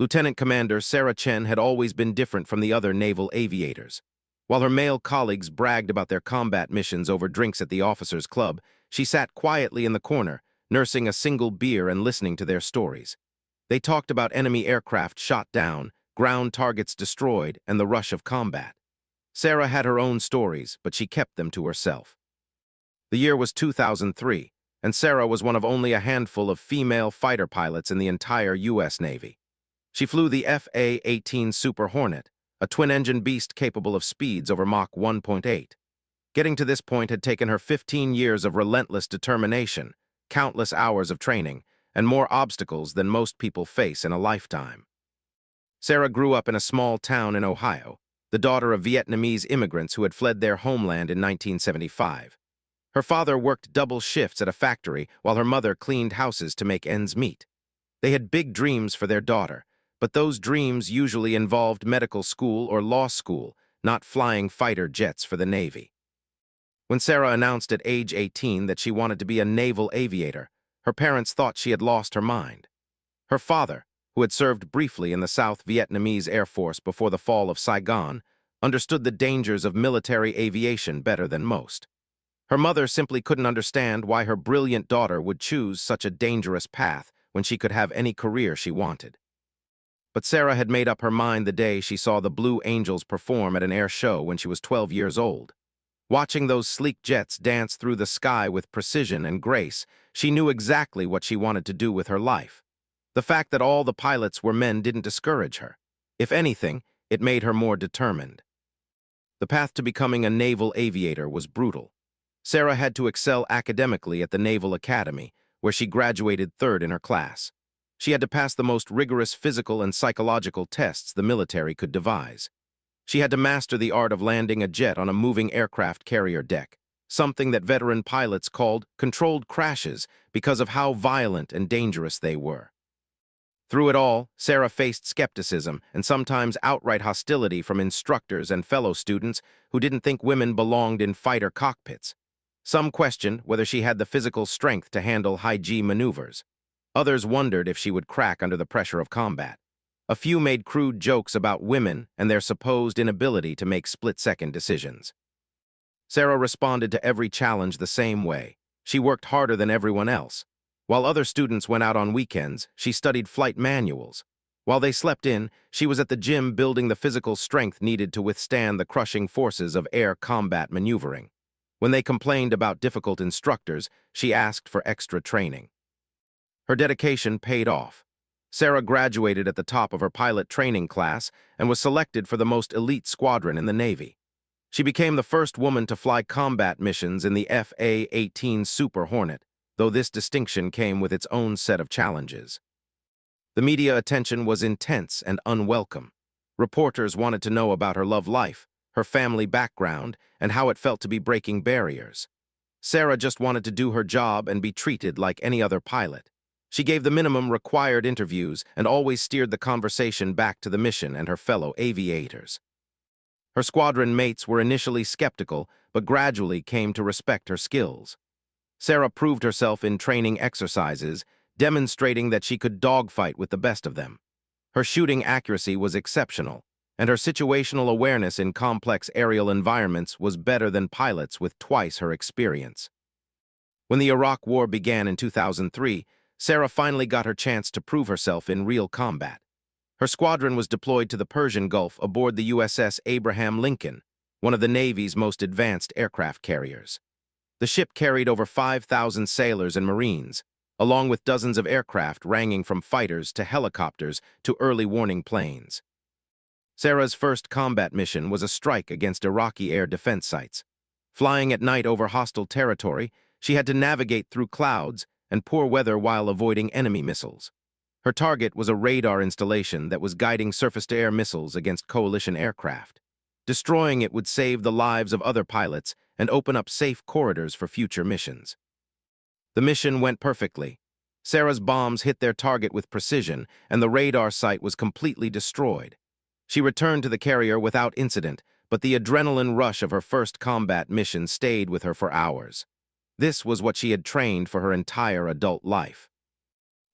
Lieutenant Commander Sarah Chen had always been different from the other naval aviators. While her male colleagues bragged about their combat missions over drinks at the officers' club, she sat quietly in the corner, nursing a single beer and listening to their stories. They talked about enemy aircraft shot down, ground targets destroyed, and the rush of combat. Sarah had her own stories, but she kept them to herself. The year was 2003, and Sarah was one of only a handful of female fighter pilots in the entire U.S. Navy. She flew the FA-18 Super Hornet, a twin-engine beast capable of speeds over Mach 1.8. Getting to this point had taken her 15 years of relentless determination, countless hours of training, and more obstacles than most people face in a lifetime. Sarah grew up in a small town in Ohio, the daughter of Vietnamese immigrants who had fled their homeland in 1975. Her father worked double shifts at a factory while her mother cleaned houses to make ends meet. They had big dreams for their daughter, but those dreams usually involved medical school or law school, not flying fighter jets for the Navy. When Sarah announced at age 18 that she wanted to be a naval aviator, her parents thought she had lost her mind. Her father, who had served briefly in the South Vietnamese Air Force before the fall of Saigon, understood the dangers of military aviation better than most. Her mother simply couldn't understand why her brilliant daughter would choose such a dangerous path when she could have any career she wanted. But Sarah had made up her mind the day she saw the Blue Angels perform at an air show when she was 12 years old. Watching those sleek jets dance through the sky with precision and grace, she knew exactly what she wanted to do with her life. The fact that all the pilots were men didn't discourage her. If anything, it made her more determined. The path to becoming a naval aviator was brutal. Sarah had to excel academically at the Naval Academy, where she graduated third in her class. She had to pass the most rigorous physical and psychological tests the military could devise. She had to master the art of landing a jet on a moving aircraft carrier deck, something that veteran pilots called controlled crashes because of how violent and dangerous they were. Through it all, Sarah faced skepticism and sometimes outright hostility from instructors and fellow students who didn't think women belonged in fighter cockpits. Some questioned whether she had the physical strength to handle high-G maneuvers. Others wondered if she would crack under the pressure of combat. A few made crude jokes about women and their supposed inability to make split-second decisions. Sarah responded to every challenge the same way. She worked harder than everyone else. While other students went out on weekends, she studied flight manuals. While they slept in, she was at the gym building the physical strength needed to withstand the crushing forces of air combat maneuvering. When they complained about difficult instructors, she asked for extra training. Her dedication paid off. Sarah graduated at the top of her pilot training class and was selected for the most elite squadron in the Navy. She became the first woman to fly combat missions in the FA-18 Super Hornet, though this distinction came with its own set of challenges. The media attention was intense and unwelcome. Reporters wanted to know about her love life, her family background, and how it felt to be breaking barriers. Sarah just wanted to do her job and be treated like any other pilot. She gave the minimum required interviews and always steered the conversation back to the mission and her fellow aviators. Her squadron mates were initially skeptical, but gradually came to respect her skills. Sarah proved herself in training exercises, demonstrating that she could dogfight with the best of them. Her shooting accuracy was exceptional, and her situational awareness in complex aerial environments was better than pilots with twice her experience. When the Iraq War began in 2003, Sarah finally got her chance to prove herself in real combat. Her squadron was deployed to the Persian Gulf aboard the USS Abraham Lincoln, one of the Navy's most advanced aircraft carriers. The ship carried over 5,000 sailors and Marines, along with dozens of aircraft ranging from fighters to helicopters to early warning planes. Sarah's first combat mission was a strike against Iraqi air defense sites. Flying at night over hostile territory, she had to navigate through clouds and poor weather while avoiding enemy missiles. Her target was a radar installation that was guiding surface-to-air missiles against coalition aircraft. Destroying it would save the lives of other pilots and open up safe corridors for future missions. The mission went perfectly. Sarah's bombs hit their target with precision, and the radar site was completely destroyed. She returned to the carrier without incident, but the adrenaline rush of her first combat mission stayed with her for hours. This was what she had trained for her entire adult life.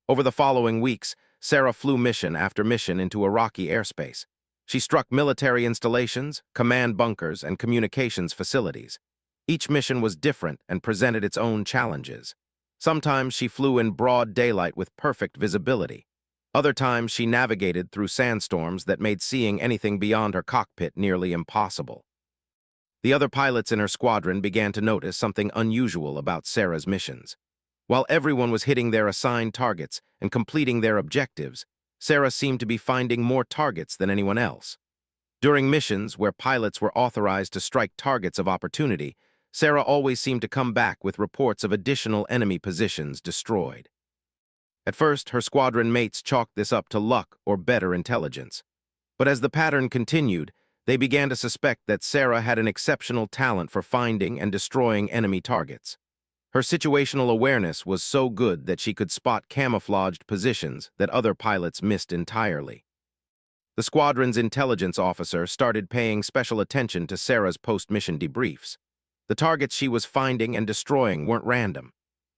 Over the following weeks, Sarah flew mission after mission into Iraqi airspace. She struck military installations, command bunkers, and communications facilities. Each mission was different and presented its own challenges. Sometimes she flew in broad daylight with perfect visibility. Other times she navigated through sandstorms that made seeing anything beyond her cockpit nearly impossible. The other pilots in her squadron began to notice something unusual about Sarah's missions. While everyone was hitting their assigned targets and completing their objectives, Sarah seemed to be finding more targets than anyone else. During missions where pilots were authorized to strike targets of opportunity, Sarah always seemed to come back with reports of additional enemy positions destroyed. At first, her squadron mates chalked this up to luck or better intelligence. But as the pattern continued, they began to suspect that Sarah had an exceptional talent for finding and destroying enemy targets. Her situational awareness was so good that she could spot camouflaged positions that other pilots missed entirely. The squadron's intelligence officer started paying special attention to Sarah's post-mission debriefs. The targets she was finding and destroying weren't random.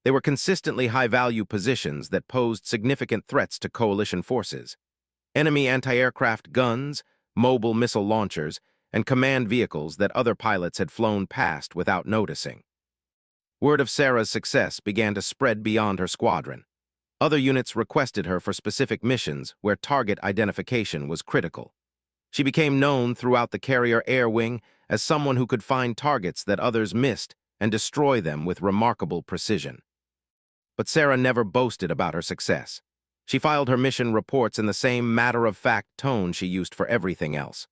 They were consistently high-value positions that posed significant threats to coalition forces. Enemy anti-aircraft guns, mobile missile launchers, and command vehicles that other pilots had flown past without noticing. Word of Sarah's success began to spread beyond her squadron. Other units requested her for specific missions where target identification was critical. She became known throughout the carrier air wing as someone who could find targets that others missed and destroy them with remarkable precision. But Sarah never boasted about her success. She filed her mission reports in the same matter-of-fact tone she used for everything else.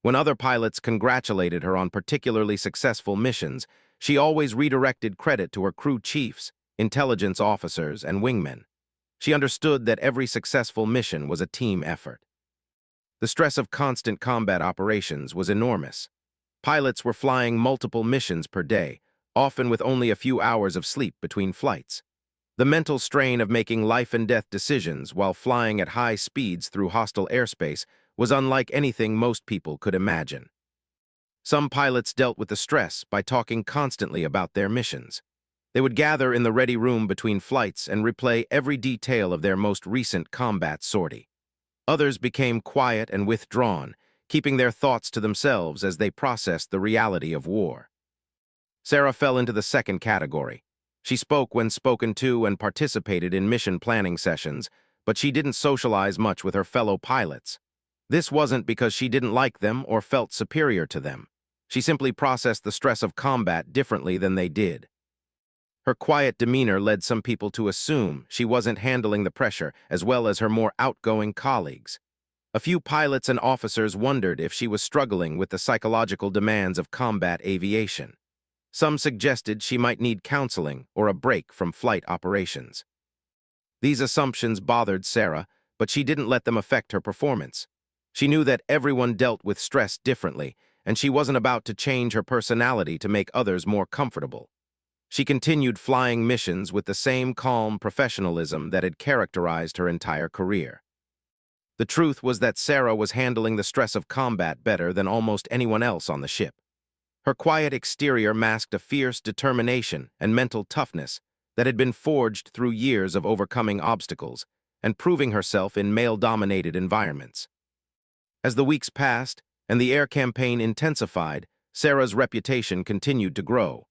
When other pilots congratulated her on particularly successful missions, she always redirected credit to her crew chiefs, intelligence officers, and wingmen. She understood that every successful mission was a team effort. The stress of constant combat operations was enormous. Pilots were flying multiple missions per day, often with only a few hours of sleep between flights. The mental strain of making life-and-death decisions while flying at high speeds through hostile airspace was unlike anything most people could imagine. Some pilots dealt with the stress by talking constantly about their missions. They would gather in the ready room between flights and replay every detail of their most recent combat sortie. Others became quiet and withdrawn, keeping their thoughts to themselves as they processed the reality of war. Sarah fell into the second category. She spoke when spoken to and participated in mission planning sessions, but she didn't socialize much with her fellow pilots. This wasn't because she didn't like them or felt superior to them. She simply processed the stress of combat differently than they did. Her quiet demeanor led some people to assume she wasn't handling the pressure as well as her more outgoing colleagues. A few pilots and officers wondered if she was struggling with the psychological demands of combat aviation. Some suggested she might need counseling or a break from flight operations. These assumptions bothered Sarah, but she didn't let them affect her performance. She knew that everyone dealt with stress differently, and she wasn't about to change her personality to make others more comfortable. She continued flying missions with the same calm professionalism that had characterized her entire career. The truth was that Sarah was handling the stress of combat better than almost anyone else on the ship. Her quiet exterior masked a fierce determination and mental toughness that had been forged through years of overcoming obstacles and proving herself in male-dominated environments. As the weeks passed and the air campaign intensified, Sarah's reputation continued to grow.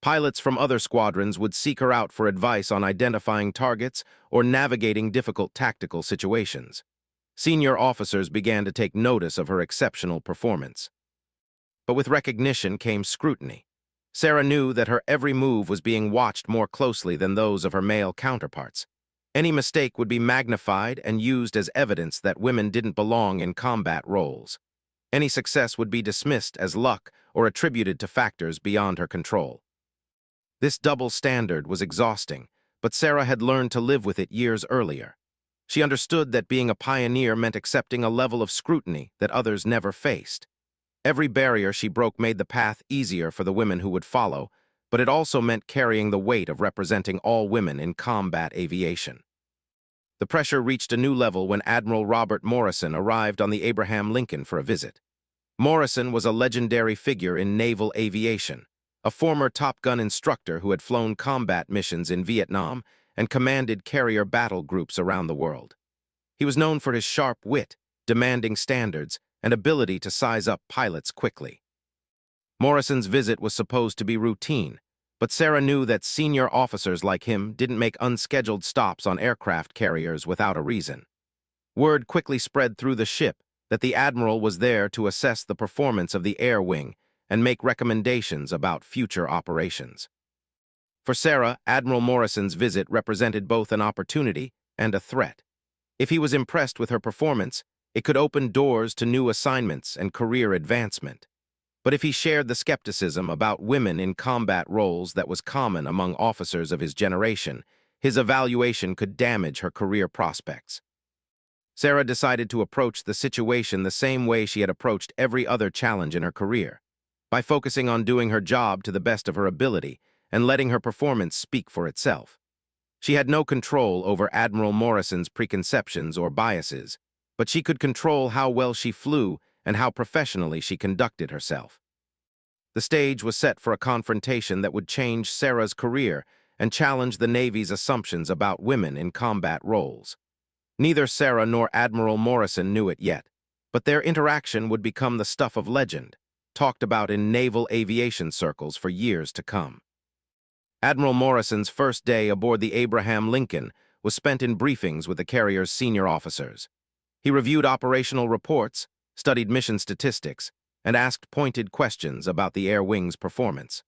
Pilots from other squadrons would seek her out for advice on identifying targets or navigating difficult tactical situations. Senior officers began to take notice of her exceptional performance. But with recognition came scrutiny. Sarah knew that her every move was being watched more closely than those of her male counterparts. Any mistake would be magnified and used as evidence that women didn't belong in combat roles. Any success would be dismissed as luck or attributed to factors beyond her control. This double standard was exhausting, but Sarah had learned to live with it years earlier. She understood that being a pioneer meant accepting a level of scrutiny that others never faced. Every barrier she broke made the path easier for the women who would follow, but it also meant carrying the weight of representing all women in combat aviation. The pressure reached a new level when Admiral Robert Morrison arrived on the Abraham Lincoln for a visit. Morrison was a legendary figure in naval aviation, a former Top Gun instructor who had flown combat missions in Vietnam and commanded carrier battle groups around the world. He was known for his sharp wit, demanding standards, and ability to size up pilots quickly. Morrison's visit was supposed to be routine, but Sarah knew that senior officers like him didn't make unscheduled stops on aircraft carriers without a reason. Word quickly spread through the ship that the Admiral was there to assess the performance of the air wing and make recommendations about future operations. For Sarah, Admiral Morrison's visit represented both an opportunity and a threat. If he was impressed with her performance, it could open doors to new assignments and career advancement. But if he shared the skepticism about women in combat roles that was common among officers of his generation, his evaluation could damage her career prospects. Sarah decided to approach the situation the same way she had approached every other challenge in her career, by focusing on doing her job to the best of her ability and letting her performance speak for itself. She had no control over Admiral Morrison's preconceptions or biases, but she could control how well she flew and how professionally she conducted herself. The stage was set for a confrontation that would change Sarah's career and challenge the Navy's assumptions about women in combat roles. Neither Sarah nor Admiral Morrison knew it yet, but their interaction would become the stuff of legend, talked about in naval aviation circles for years to come. Admiral Morrison's first day aboard the Abraham Lincoln was spent in briefings with the carrier's senior officers. He reviewed operational reports, studied mission statistics, and asked pointed questions about the air wing's performance.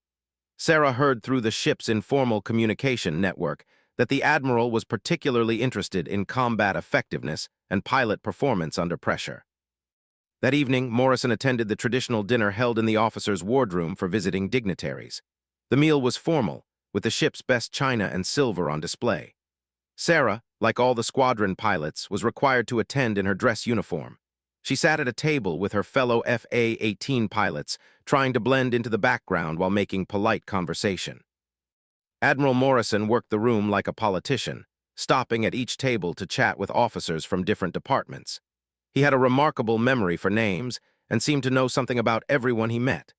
Sarah heard through the ship's informal communication network that the Admiral was particularly interested in combat effectiveness and pilot performance under pressure. That evening, Morrison attended the traditional dinner held in the officers' wardroom for visiting dignitaries. The meal was formal, with the ship's best china and silver on display. Sarah, like all the squadron pilots, was required to attend in her dress uniform. She sat at a table with her fellow FA-18 pilots, trying to blend into the background while making polite conversation. Admiral Morrison worked the room like a politician, stopping at each table to chat with officers from different departments. He had a remarkable memory for names and seemed to know something about everyone he met.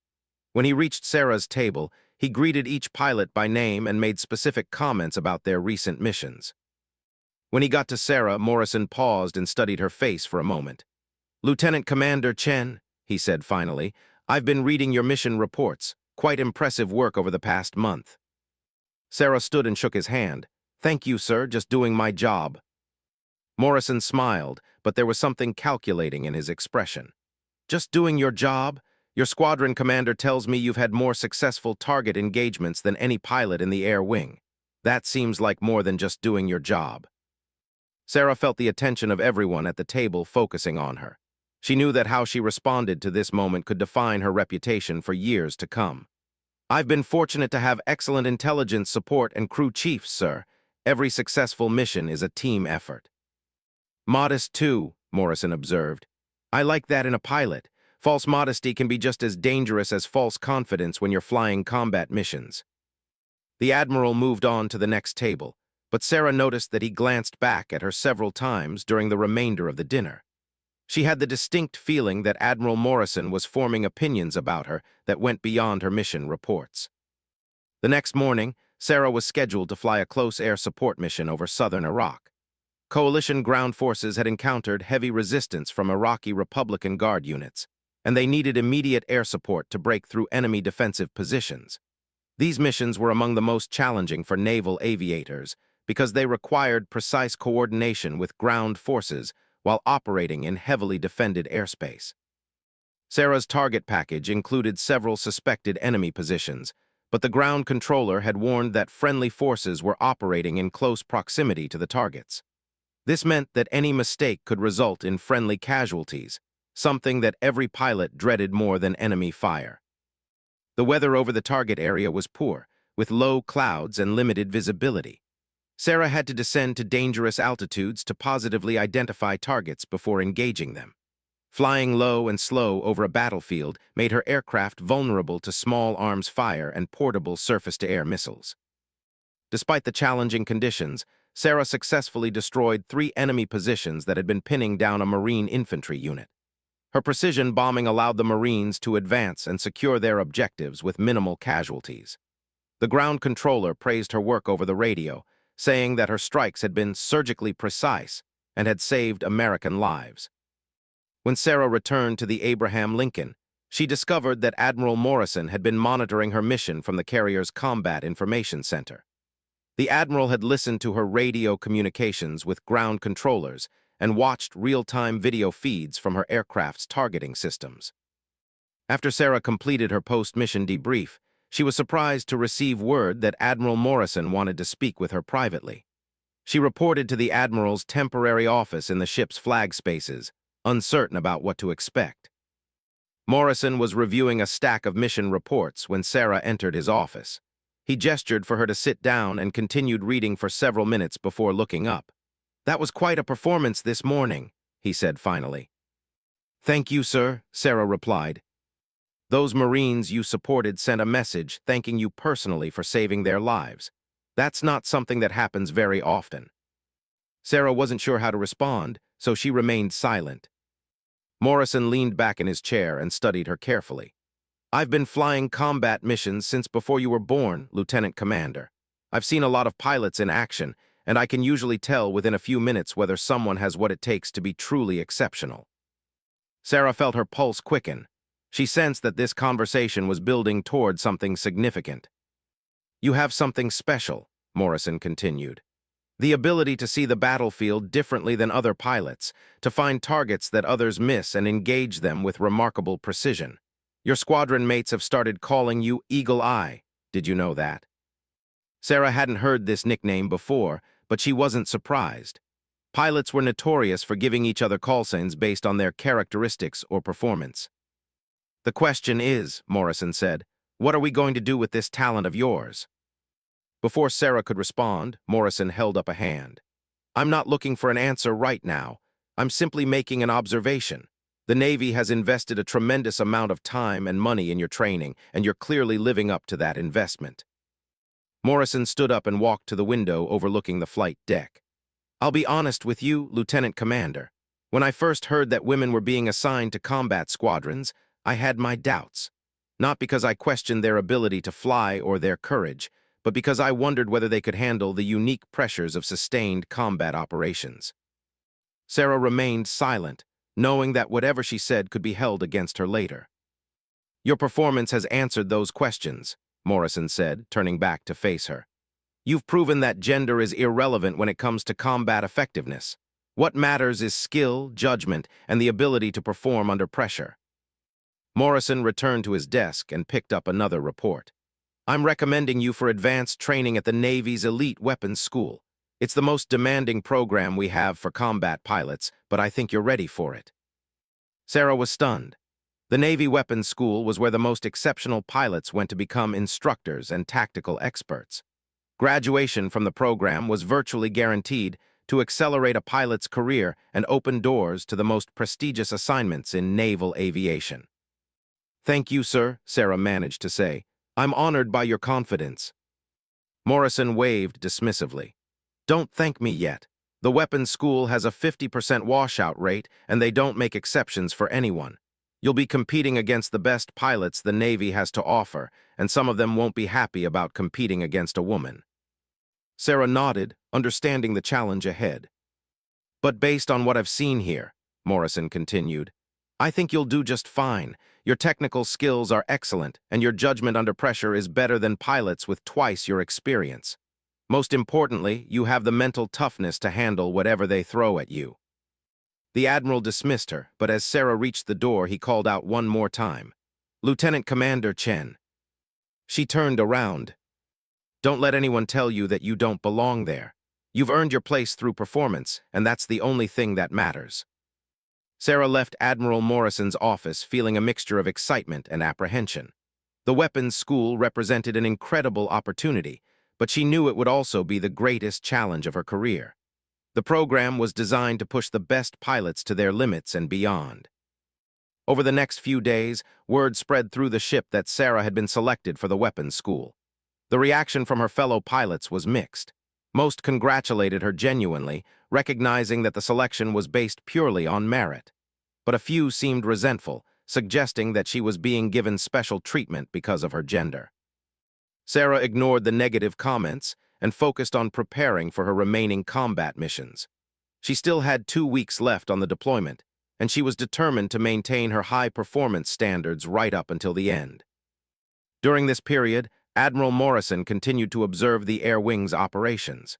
When he reached Sarah's table, he greeted each pilot by name and made specific comments about their recent missions. When he got to Sarah, Morrison paused and studied her face for a moment. "Lieutenant Commander Chen," he said finally, "I've been reading your mission reports. Quite impressive work over the past month." Sarah stood and shook his hand. "Thank you, sir, just doing my job." Morrison smiled, but there was something calculating in his expression. "Just doing your job? Your squadron commander tells me you've had more successful target engagements than any pilot in the air wing. That seems like more than just doing your job." Sarah felt the attention of everyone at the table focusing on her. She knew that how she responded to this moment could define her reputation for years to come. "I've been fortunate to have excellent intelligence support and crew chiefs, sir. Every successful mission is a team effort." "Modest too," Morrison observed. "I like that in a pilot. False modesty can be just as dangerous as false confidence when you're flying combat missions." The Admiral moved on to the next table, but Sarah noticed that he glanced back at her several times during the remainder of the dinner. She had the distinct feeling that Admiral Morrison was forming opinions about her that went beyond her mission reports. The next morning, Sarah was scheduled to fly a close air support mission over southern Iraq. Coalition ground forces had encountered heavy resistance from Iraqi Republican Guard units, and they needed immediate air support to break through enemy defensive positions. These missions were among the most challenging for naval aviators because they required precise coordination with ground forces while operating in heavily defended airspace. Sarah's target package included several suspected enemy positions, but the ground controller had warned that friendly forces were operating in close proximity to the targets. This meant that any mistake could result in friendly casualties, something that every pilot dreaded more than enemy fire. The weather over the target area was poor, with low clouds and limited visibility. Sarah had to descend to dangerous altitudes to positively identify targets before engaging them. Flying low and slow over a battlefield made her aircraft vulnerable to small arms fire and portable surface-to-air missiles. Despite the challenging conditions, Sarah successfully destroyed 3 enemy positions that had been pinning down a Marine infantry unit. Her precision bombing allowed the Marines to advance and secure their objectives with minimal casualties. The ground controller praised her work over the radio, saying that her strikes had been surgically precise and had saved American lives. When Sarah returned to the Abraham Lincoln, she discovered that Admiral Morrison had been monitoring her mission from the carrier's Combat Information Center. The Admiral had listened to her radio communications with ground controllers and watched real-time video feeds from her aircraft's targeting systems. After Sarah completed her post-mission debrief, she was surprised to receive word that Admiral Morrison wanted to speak with her privately. She reported to the Admiral's temporary office in the ship's flag spaces, uncertain about what to expect. Morrison was reviewing a stack of mission reports when Sarah entered his office. He gestured for her to sit down and continued reading for several minutes before looking up. "That was quite a performance this morning," he said finally. "Thank you, sir," Sarah replied. "Those Marines you supported sent a message thanking you personally for saving their lives. That's not something that happens very often." Sarah wasn't sure how to respond, so she remained silent. Morrison leaned back in his chair and studied her carefully. "I've been flying combat missions since before you were born, Lieutenant Commander. I've seen a lot of pilots in action, and I can usually tell within a few minutes whether someone has what it takes to be truly exceptional." Sarah felt her pulse quicken. She sensed that this conversation was building toward something significant. "You have something special," Morrison continued. "The ability to see the battlefield differently than other pilots, to find targets that others miss and engage them with remarkable precision. Your squadron mates have started calling you Eagle Eye. Did you know that?" Sarah hadn't heard this nickname before, but she wasn't surprised. Pilots were notorious for giving each other call signs based on their characteristics or performance. "The question is," Morrison said, "what are we going to do with this talent of yours?" Before Sarah could respond, Morrison held up a hand. "I'm not looking for an answer right now. I'm simply making an observation. The Navy has invested a tremendous amount of time and money in your training, and you're clearly living up to that investment." Morrison stood up and walked to the window overlooking the flight deck. "I'll be honest with you, Lieutenant Commander. When I first heard that women were being assigned to combat squadrons, I had my doubts. Not because I questioned their ability to fly or their courage, but because I wondered whether they could handle the unique pressures of sustained combat operations." Sarah remained silent, knowing that whatever she said could be held against her later. "Your performance has answered those questions," Morrison said, turning back to face her. "You've proven that gender is irrelevant when it comes to combat effectiveness. What matters is skill, judgment, and the ability to perform under pressure." Morrison returned to his desk and picked up another report. "I'm recommending you for advanced training at the Navy's Elite Weapons School. It's the most demanding program we have for combat pilots, but I think you're ready for it." Sarah was stunned. The Navy Weapons School was where the most exceptional pilots went to become instructors and tactical experts. Graduation from the program was virtually guaranteed to accelerate a pilot's career and open doors to the most prestigious assignments in naval aviation. "Thank you, sir," Sarah managed to say. "I'm honored by your confidence." Morrison waved dismissively. "Don't thank me yet. The weapons school has a 50% washout rate, and they don't make exceptions for anyone. You'll be competing against the best pilots the Navy has to offer, and some of them won't be happy about competing against a woman." Sarah nodded, understanding the challenge ahead. "But based on what I've seen here," Morrison continued, "I think you'll do just fine. Your technical skills are excellent, and your judgment under pressure is better than pilots with twice your experience. Most importantly, you have the mental toughness to handle whatever they throw at you." The Admiral dismissed her, but as Sarah reached the door, he called out one more time, "Lieutenant Commander Chen." She turned around. "Don't let anyone tell you that you don't belong there. You've earned your place through performance, and that's the only thing that matters." Sarah left Admiral Morrison's office feeling a mixture of excitement and apprehension. The weapons school represented an incredible opportunity, but she knew it would also be the greatest challenge of her career. The program was designed to push the best pilots to their limits and beyond. Over the next few days, word spread through the ship that Sarah had been selected for the weapons school. The reaction from her fellow pilots was mixed. Most congratulated her genuinely, recognizing that the selection was based purely on merit. But a few seemed resentful, suggesting that she was being given special treatment because of her gender. Sarah ignored the negative comments and focused on preparing for her remaining combat missions. She still had 2 weeks left on the deployment, and she was determined to maintain her high-performance standards right up until the end. During this period, Admiral Morrison continued to observe the Air Wing's operations.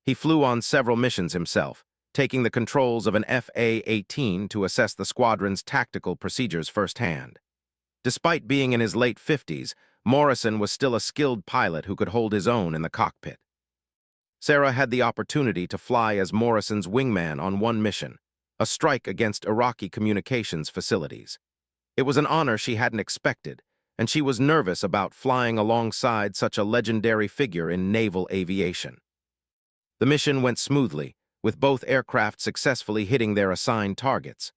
He flew on several missions himself, taking the controls of an FA-18 to assess the squadron's tactical procedures firsthand. Despite being in his late 50s, Morrison was still a skilled pilot who could hold his own in the cockpit. Sarah had the opportunity to fly as Morrison's wingman on one mission, a strike against Iraqi communications facilities. It was an honor she hadn't expected, and she was nervous about flying alongside such a legendary figure in naval aviation. The mission went smoothly, with both aircraft successfully hitting their assigned targets.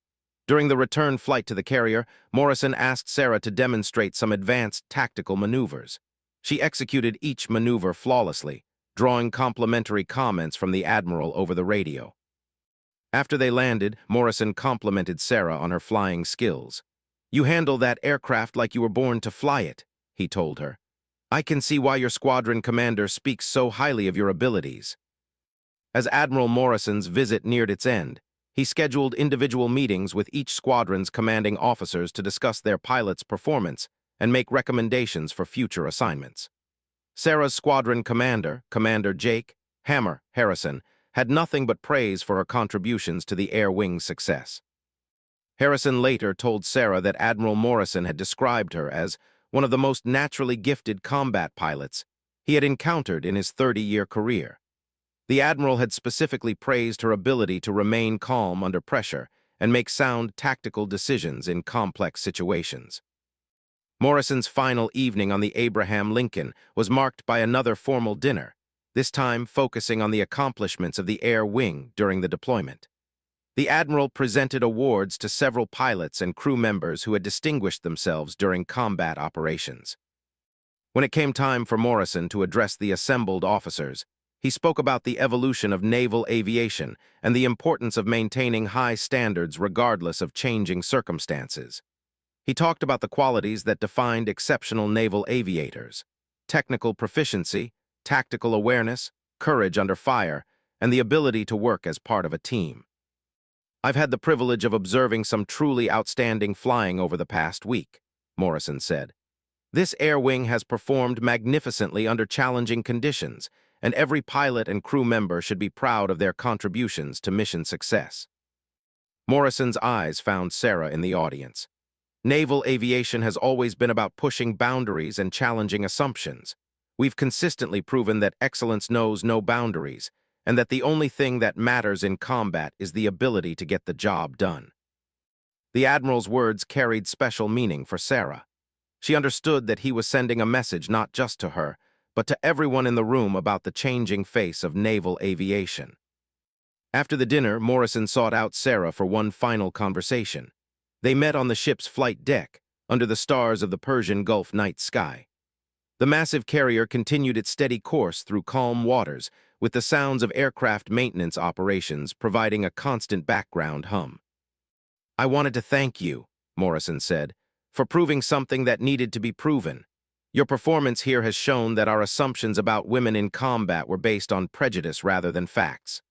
During the return flight to the carrier, Morrison asked Sarah to demonstrate some advanced tactical maneuvers. She executed each maneuver flawlessly, drawing complimentary comments from the Admiral over the radio. After they landed, Morrison complimented Sarah on her flying skills. "You handle that aircraft like you were born to fly it," he told her. "I can see why your squadron commander speaks so highly of your abilities." As Admiral Morrison's visit neared its end, he scheduled individual meetings with each squadron's commanding officers to discuss their pilot's performance and make recommendations for future assignments. Sarah's squadron commander, Commander Jake "Hammer" Harrison, had nothing but praise for her contributions to the Air Wing's success. Harrison later told Sarah that Admiral Morrison had described her as one of the most naturally gifted combat pilots he had encountered in his 30-year career. The Admiral had specifically praised her ability to remain calm under pressure and make sound tactical decisions in complex situations. Morrison's final evening on the Abraham Lincoln was marked by another formal dinner, this time focusing on the accomplishments of the Air Wing during the deployment. The Admiral presented awards to several pilots and crew members who had distinguished themselves during combat operations. When it came time for Morrison to address the assembled officers, he spoke about the evolution of naval aviation and the importance of maintaining high standards regardless of changing circumstances. He talked about the qualities that defined exceptional naval aviators: technical proficiency, tactical awareness, courage under fire, and the ability to work as part of a team. "I've had the privilege of observing some truly outstanding flying over the past week," Morrison said. "This Air Wing has performed magnificently under challenging conditions, and every pilot and crew member should be proud of their contributions to mission success." Morrison's eyes found Sarah in the audience. "Naval aviation has always been about pushing boundaries and challenging assumptions. We've consistently proven that excellence knows no boundaries, and that the only thing that matters in combat is the ability to get the job done." The Admiral's words carried special meaning for Sarah. She understood that he was sending a message not just to her, but to everyone in the room about the changing face of naval aviation. After the dinner, Morrison sought out Sarah for one final conversation. They met on the ship's flight deck, under the stars of the Persian Gulf night sky. The massive carrier continued its steady course through calm waters, with the sounds of aircraft maintenance operations providing a constant background hum. "I wanted to thank you," Morrison said, "for proving something that needed to be proven. Your performance here has shown that our assumptions about women in combat were based on prejudice rather than facts."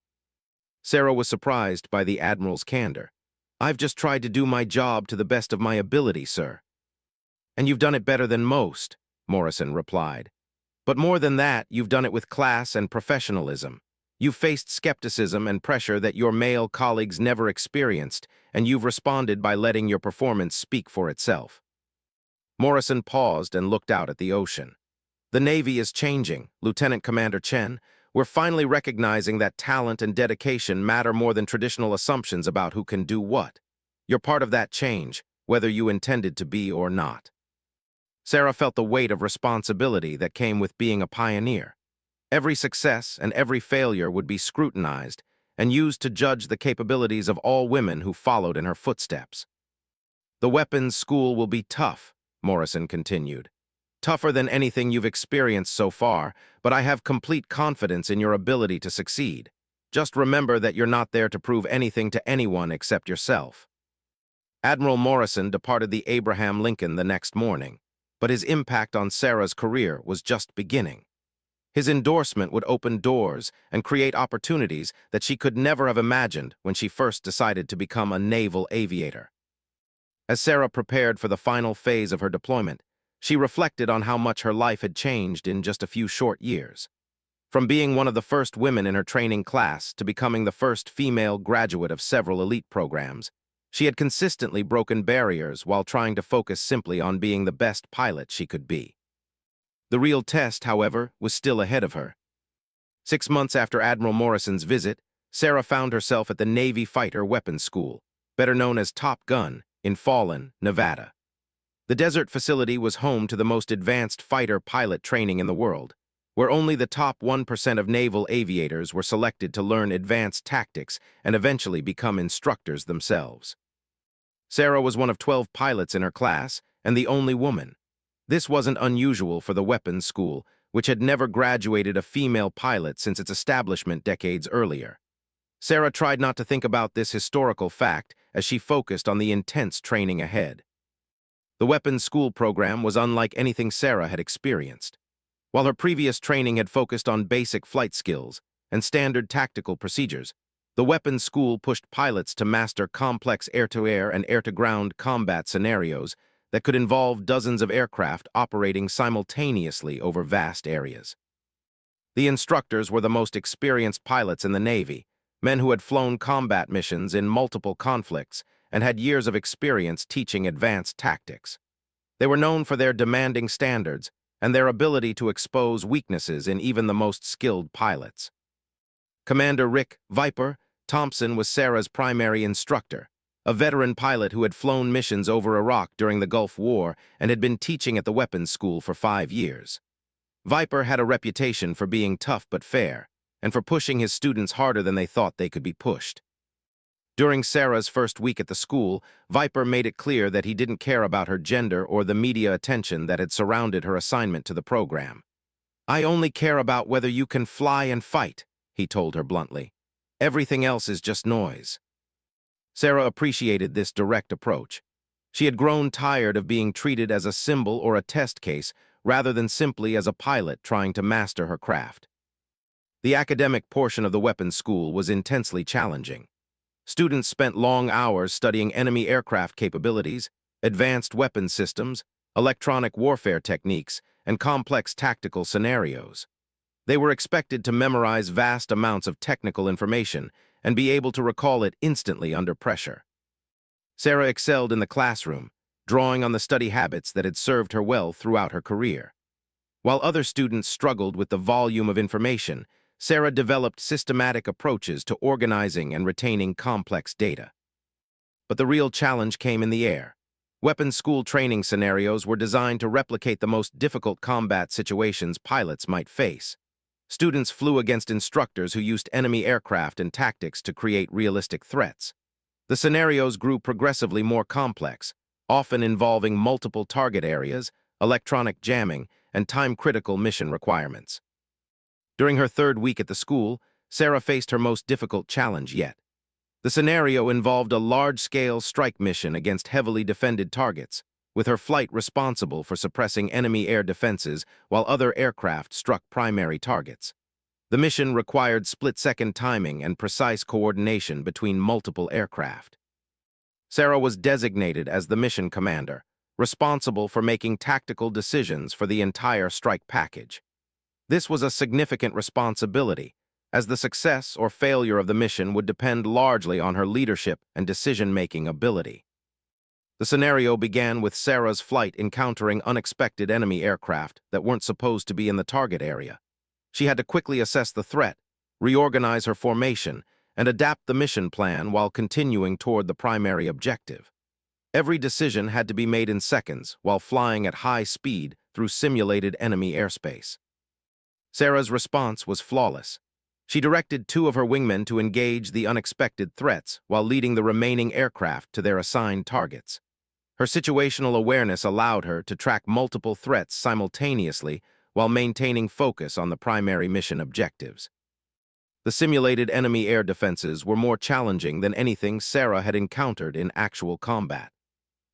Sarah was surprised by the Admiral's candor. "I've just tried to do my job to the best of my ability, sir." "And you've done it better than most," Morrison replied. "But more than that, you've done it with class and professionalism. You've faced skepticism and pressure that your male colleagues never experienced, and you've responded by letting your performance speak for itself." Morrison paused and looked out at the ocean. "The Navy is changing, Lieutenant Commander Chen. We're finally recognizing that talent and dedication matter more than traditional assumptions about who can do what. You're part of that change, whether you intended to be or not." Sarah felt the weight of responsibility that came with being a pioneer. Every success and every failure would be scrutinized and used to judge the capabilities of all women who followed in her footsteps. "The weapons school will be tough," Morrison continued. "Tougher than anything you've experienced so far, but I have complete confidence in your ability to succeed. Just remember that you're not there to prove anything to anyone except yourself." Admiral Morrison departed the Abraham Lincoln the next morning, but his impact on Sarah's career was just beginning. His endorsement would open doors and create opportunities that she could never have imagined when she first decided to become a naval aviator. As Sarah prepared for the final phase of her deployment, she reflected on how much her life had changed in just a few short years. From being one of the first women in her training class to becoming the first female graduate of several elite programs, she had consistently broken barriers while trying to focus simply on being the best pilot she could be. The real test, however, was still ahead of her. 6 months after Admiral Morrison's visit, Sarah found herself at the Navy Fighter Weapons School, better known as Top Gun, in Fallon, Nevada. The desert facility was home to the most advanced fighter pilot training in the world, where only the top 1% of naval aviators were selected to learn advanced tactics and eventually become instructors themselves. Sarah was one of 12 pilots in her class and the only woman. This wasn't unusual for the weapons school, which had never graduated a female pilot since its establishment decades earlier. Sarah tried not to think about this historical fact as she focused on the intense training ahead. The weapons school program was unlike anything Sarah had experienced. While her previous training had focused on basic flight skills and standard tactical procedures, the weapons school pushed pilots to master complex air-to-air and air-to-ground combat scenarios that could involve dozens of aircraft operating simultaneously over vast areas. The instructors were the most experienced pilots in the Navy, men who had flown combat missions in multiple conflicts and had years of experience teaching advanced tactics. They were known for their demanding standards and their ability to expose weaknesses in even the most skilled pilots. Commander Rick "Viper" Thompson was Sarah's primary instructor, a veteran pilot who had flown missions over Iraq during the Gulf War and had been teaching at the weapons school for 5 years. Viper had a reputation for being tough but fair, and for pushing his students harder than they thought they could be pushed. During Sarah's first week at the school, Viper made it clear that he didn't care about her gender or the media attention that had surrounded her assignment to the program. "I only care about whether you can fly and fight," he told her bluntly. "Everything else is just noise." Sarah appreciated this direct approach. She had grown tired of being treated as a symbol or a test case rather than simply as a pilot trying to master her craft. The academic portion of the weapons school was intensely challenging. Students spent long hours studying enemy aircraft capabilities, advanced weapons systems, electronic warfare techniques, and complex tactical scenarios. They were expected to memorize vast amounts of technical information and be able to recall it instantly under pressure. Sarah excelled in the classroom, drawing on the study habits that had served her well throughout her career. While other students struggled with the volume of information, Sarah developed systematic approaches to organizing and retaining complex data. But the real challenge came in the air. Weapons school training scenarios were designed to replicate the most difficult combat situations pilots might face. Students flew against instructors who used enemy aircraft and tactics to create realistic threats. The scenarios grew progressively more complex, often involving multiple target areas, electronic jamming, and time-critical mission requirements. During her third week at the school, Sarah faced her most difficult challenge yet. The scenario involved a large-scale strike mission against heavily defended targets, with her flight responsible for suppressing enemy air defenses while other aircraft struck primary targets. The mission required split-second timing and precise coordination between multiple aircraft. Sarah was designated as the mission commander, responsible for making tactical decisions for the entire strike package. This was a significant responsibility, as the success or failure of the mission would depend largely on her leadership and decision-making ability. The scenario began with Sarah's flight encountering unexpected enemy aircraft that weren't supposed to be in the target area. She had to quickly assess the threat, reorganize her formation, and adapt the mission plan while continuing toward the primary objective. Every decision had to be made in seconds while flying at high speed through simulated enemy airspace. Sarah's response was flawless. She directed 2 of her wingmen to engage the unexpected threats while leading the remaining aircraft to their assigned targets. Her situational awareness allowed her to track multiple threats simultaneously while maintaining focus on the primary mission objectives. The simulated enemy air defenses were more challenging than anything Sarah had encountered in actual combat.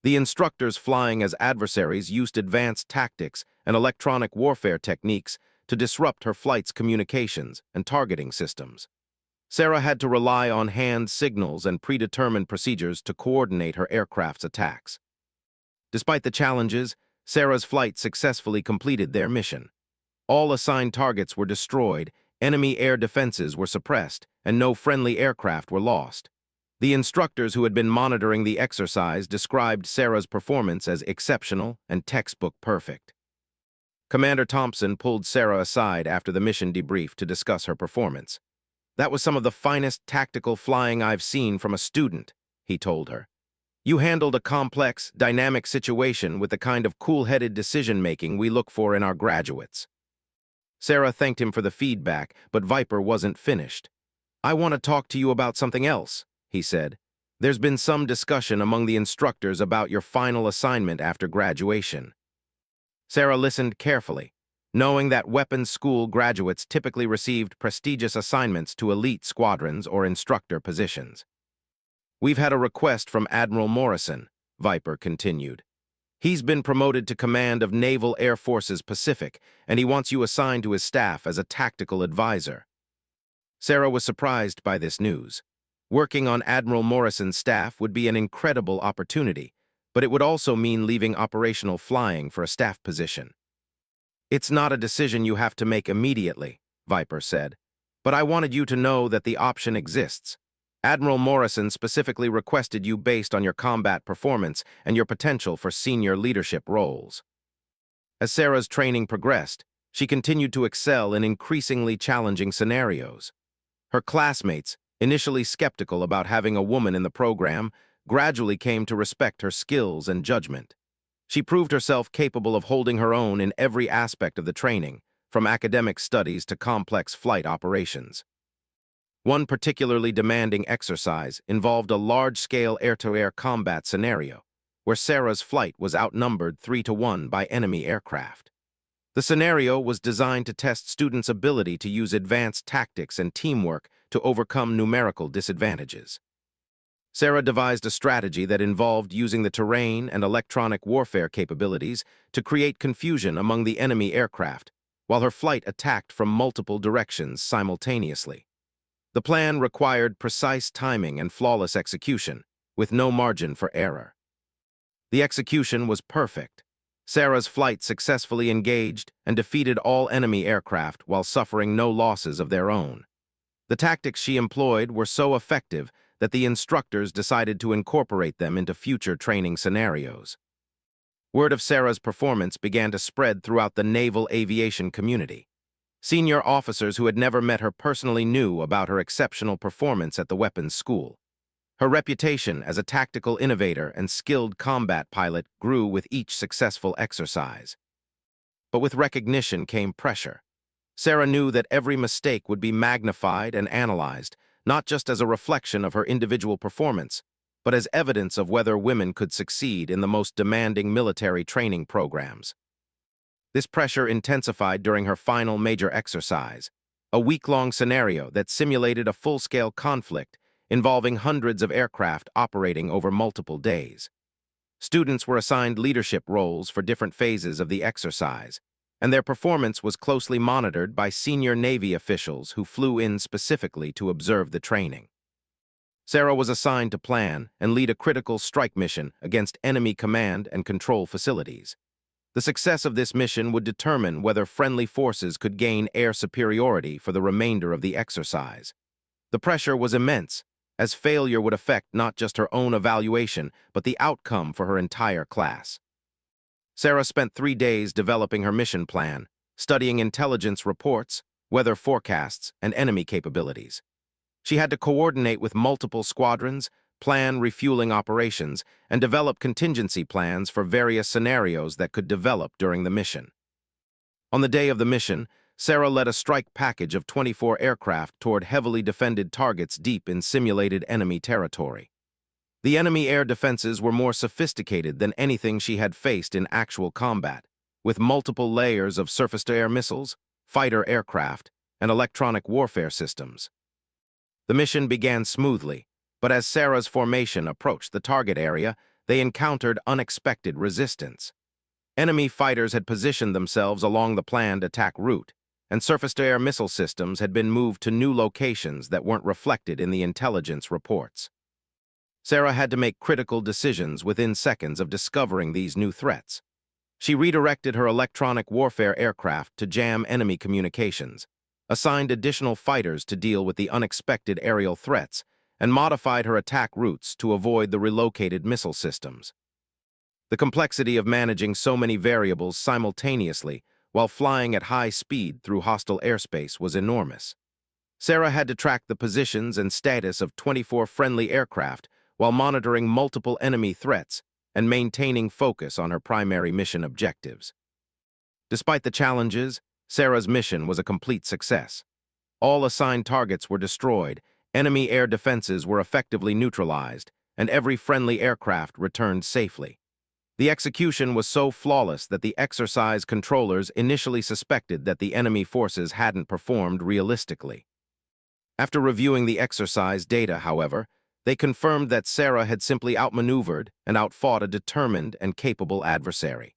The instructors flying as adversaries used advanced tactics and electronic warfare techniques to disrupt her flight's communications and targeting systems. Sarah had to rely on hand signals and predetermined procedures to coordinate her aircraft's attacks. Despite the challenges, Sarah's flight successfully completed their mission. All assigned targets were destroyed, enemy air defenses were suppressed, and no friendly aircraft were lost. The instructors who had been monitoring the exercise described Sarah's performance as exceptional and textbook perfect. Commander Thompson pulled Sarah aside after the mission debrief to discuss her performance. "That was some of the finest tactical flying I've seen from a student," he told her. "You handled a complex, dynamic situation with the kind of cool-headed decision-making we look for in our graduates." Sarah thanked him for the feedback, but Viper wasn't finished. "I want to talk to you about something else," he said. "There's been some discussion among the instructors about your final assignment after graduation." Sarah listened carefully, knowing that weapons school graduates typically received prestigious assignments to elite squadrons or instructor positions. "We've had a request from Admiral Morrison," Viper continued. "He's been promoted to command of Naval Air Forces Pacific, and he wants you assigned to his staff as a tactical advisor." Sarah was surprised by this news. Working on Admiral Morrison's staff would be an incredible opportunity, but it would also mean leaving operational flying for a staff position. "It's not a decision you have to make immediately," Viper said, "but I wanted you to know that the option exists. Admiral Morrison specifically requested you based on your combat performance and your potential for senior leadership roles." As Sarah's training progressed, she continued to excel in increasingly challenging scenarios. Her classmates, initially skeptical about having a woman in the program, gradually came to respect her skills and judgment. She proved herself capable of holding her own in every aspect of the training, from academic studies to complex flight operations. One particularly demanding exercise involved a large-scale air-to-air combat scenario, where Sarah's flight was outnumbered 3-1 by enemy aircraft. The scenario was designed to test students' ability to use advanced tactics and teamwork to overcome numerical disadvantages. Sarah devised a strategy that involved using the terrain and electronic warfare capabilities to create confusion among the enemy aircraft, while her flight attacked from multiple directions simultaneously. The plan required precise timing and flawless execution, with no margin for error. The execution was perfect. Sarah's flight successfully engaged and defeated all enemy aircraft while suffering no losses of their own. The tactics she employed were so effective that the instructors decided to incorporate them into future training scenarios. Word of Sarah's performance began to spread throughout the naval aviation community. Senior officers who had never met her personally knew about her exceptional performance at the weapons school. Her reputation as a tactical innovator and skilled combat pilot grew with each successful exercise. But with recognition came pressure. Sarah knew that every mistake would be magnified and analyzed, not just as a reflection of her individual performance, but as evidence of whether women could succeed in the most demanding military training programs. This pressure intensified during her final major exercise, a week-long scenario that simulated a full-scale conflict involving hundreds of aircraft operating over multiple days. Students were assigned leadership roles for different phases of the exercise, and their performance was closely monitored by senior Navy officials who flew in specifically to observe the training. Sarah was assigned to plan and lead a critical strike mission against enemy command and control facilities. The success of this mission would determine whether friendly forces could gain air superiority for the remainder of the exercise. The pressure was immense, as failure would affect not just her own evaluation, but the outcome for her entire class. Sarah spent 3 days developing her mission plan, studying intelligence reports, weather forecasts, and enemy capabilities. She had to coordinate with multiple squadrons, plan refueling operations, and develop contingency plans for various scenarios that could develop during the mission. On the day of the mission, Sarah led a strike package of 24 aircraft toward heavily defended targets deep in simulated enemy territory. The enemy air defenses were more sophisticated than anything she had faced in actual combat, with multiple layers of surface-to-air missiles, fighter aircraft, and electronic warfare systems. The mission began smoothly, but as Sarah's formation approached the target area, they encountered unexpected resistance. Enemy fighters had positioned themselves along the planned attack route, and surface-to-air missile systems had been moved to new locations that weren't reflected in the intelligence reports. Sarah had to make critical decisions within seconds of discovering these new threats. She redirected her electronic warfare aircraft to jam enemy communications, assigned additional fighters to deal with the unexpected aerial threats, and modified her attack routes to avoid the relocated missile systems. The complexity of managing so many variables simultaneously while flying at high speed through hostile airspace was enormous. Sarah had to track the positions and status of 24 friendly aircraft while monitoring multiple enemy threats and maintaining focus on her primary mission objectives. Despite the challenges, Sarah's mission was a complete success. All assigned targets were destroyed, enemy air defenses were effectively neutralized, and every friendly aircraft returned safely. The execution was so flawless that the exercise controllers initially suspected that the enemy forces hadn't performed realistically. After reviewing the exercise data, however, they confirmed that Sarah had simply outmaneuvered and outfought a determined and capable adversary.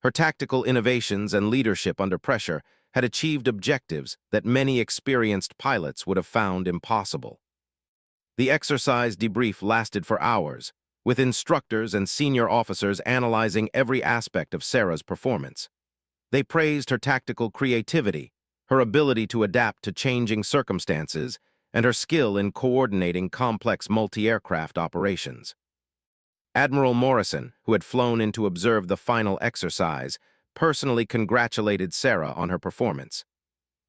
Her tactical innovations and leadership under pressure had achieved objectives that many experienced pilots would have found impossible. The exercise debrief lasted for hours, with instructors and senior officers analyzing every aspect of Sarah's performance. They praised her tactical creativity, her ability to adapt to changing circumstances, and her skill in coordinating complex multi-aircraft operations. Admiral Morrison, who had flown in to observe the final exercise, personally congratulated Sarah on her performance.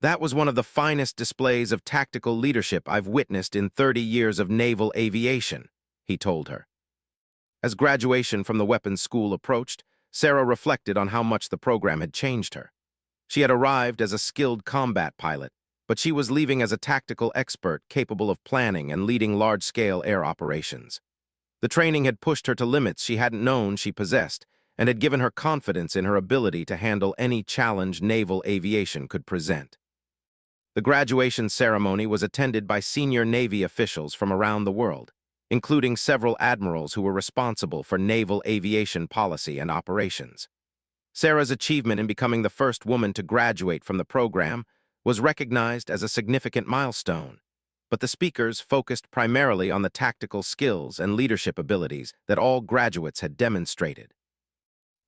"That was one of the finest displays of tactical leadership I've witnessed in 30 years of naval aviation," he told her. As graduation from the weapons school approached, Sarah reflected on how much the program had changed her. She had arrived as a skilled combat pilot, but she was leaving as a tactical expert capable of planning and leading large-scale air operations. The training had pushed her to limits she hadn't known she possessed, and had given her confidence in her ability to handle any challenge naval aviation could present. The graduation ceremony was attended by senior Navy officials from around the world, including several admirals who were responsible for naval aviation policy and operations. Sarah's achievement in becoming the first woman to graduate from the program was recognized as a significant milestone, but the speakers focused primarily on the tactical skills and leadership abilities that all graduates had demonstrated.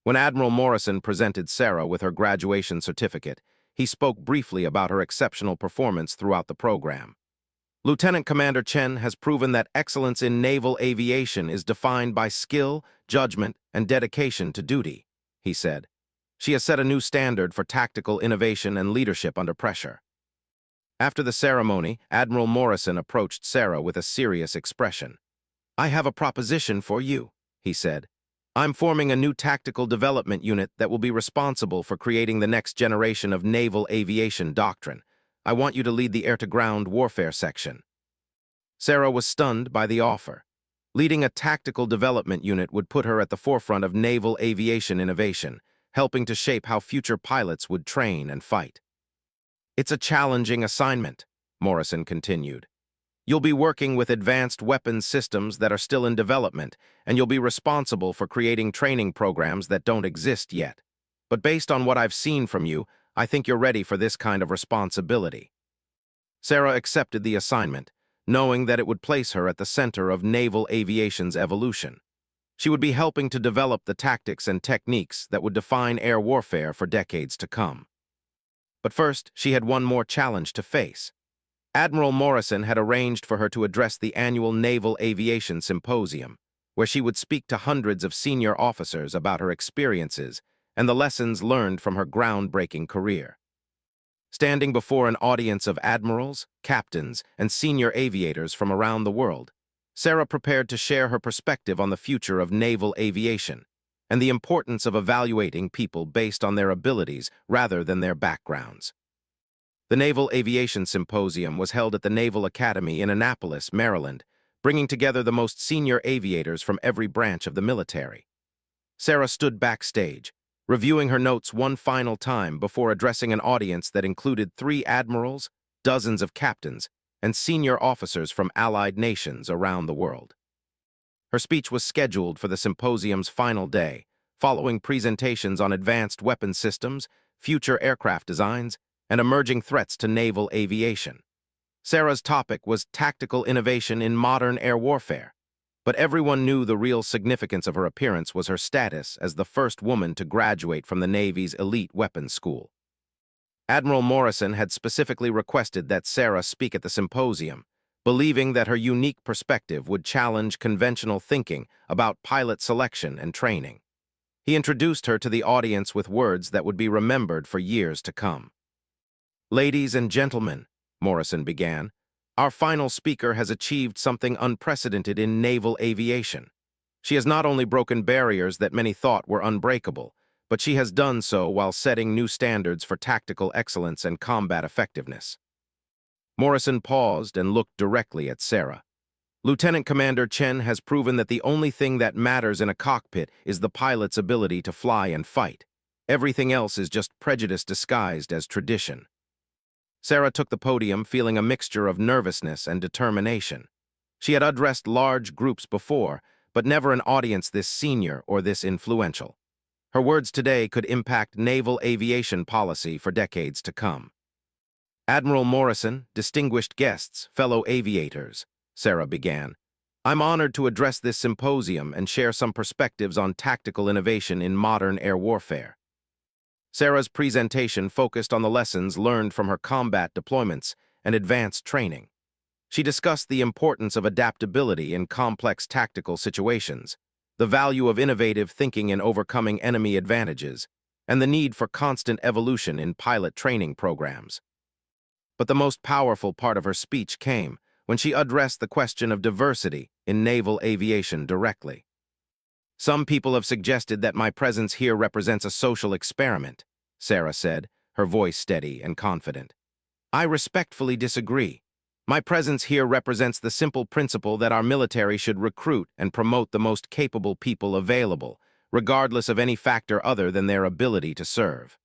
When Admiral Morrison presented Sarah with her graduation certificate, he spoke briefly about her exceptional performance throughout the program. "Lieutenant Commander Chen has proven that excellence in naval aviation is defined by skill, judgment, and dedication to duty," he said. "She has set a new standard for tactical innovation and leadership under pressure." After the ceremony, Admiral Morrison approached Sarah with a serious expression. "I have a proposition for you," he said. "I'm forming a new tactical development unit that will be responsible for creating the next generation of naval aviation doctrine. I want you to lead the air-to-ground warfare section." Sarah was stunned by the offer. Leading a tactical development unit would put her at the forefront of naval aviation innovation, helping to shape how future pilots would train and fight. "It's a challenging assignment," Morrison continued. "You'll be working with advanced weapons systems that are still in development, and you'll be responsible for creating training programs that don't exist yet. But based on what I've seen from you, I think you're ready for this kind of responsibility." Sarah accepted the assignment, knowing that it would place her at the center of naval aviation's evolution. She would be helping to develop the tactics and techniques that would define air warfare for decades to come. But first, she had one more challenge to face. Admiral Morrison had arranged for her to address the annual Naval Aviation Symposium, where she would speak to hundreds of senior officers about her experiences and the lessons learned from her groundbreaking career. Standing before an audience of admirals, captains, and senior aviators from around the world, Sarah prepared to share her perspective on the future of naval aviation and the importance of evaluating people based on their abilities rather than their backgrounds. The Naval Aviation Symposium was held at the Naval Academy in Annapolis, Maryland, bringing together the most senior aviators from every branch of the military. Sarah stood backstage, reviewing her notes one final time before addressing an audience that included 3 admirals, dozens of captains, and senior officers from allied nations around the world. Her speech was scheduled for the symposium's final day, following presentations on advanced weapons systems, future aircraft designs, and emerging threats to naval aviation. Sarah's topic was tactical innovation in modern air warfare, but everyone knew the real significance of her appearance was her status as the first woman to graduate from the Navy's elite weapons school. Admiral Morrison had specifically requested that Sarah speak at the symposium, believing that her unique perspective would challenge conventional thinking about pilot selection and training. He introduced her to the audience with words that would be remembered for years to come. "Ladies and gentlemen," Morrison began, "our final speaker has achieved something unprecedented in naval aviation. She has not only broken barriers that many thought were unbreakable, but she has done so while setting new standards for tactical excellence and combat effectiveness." Morrison paused and looked directly at Sarah. "Lieutenant Commander Chen has proven that the only thing that matters in a cockpit is the pilot's ability to fly and fight. Everything else is just prejudice disguised as tradition." Sarah took the podium feeling a mixture of nervousness and determination. She had addressed large groups before, but never an audience this senior or this influential. Her words today could impact naval aviation policy for decades to come. "Admiral Morrison, distinguished guests, fellow aviators," Sarah began, "I'm honored to address this symposium and share some perspectives on tactical innovation in modern air warfare." Sarah's presentation focused on the lessons learned from her combat deployments and advanced training. She discussed the importance of adaptability in complex tactical situations, the value of innovative thinking in overcoming enemy advantages, and the need for constant evolution in pilot training programs. But the most powerful part of her speech came when she addressed the question of diversity in naval aviation directly. "Some people have suggested that my presence here represents a social experiment," Sarah said, her voice steady and confident. "I respectfully disagree. My presence here represents the simple principle that our military should recruit and promote the most capable people available, regardless of any factor other than their ability to serve."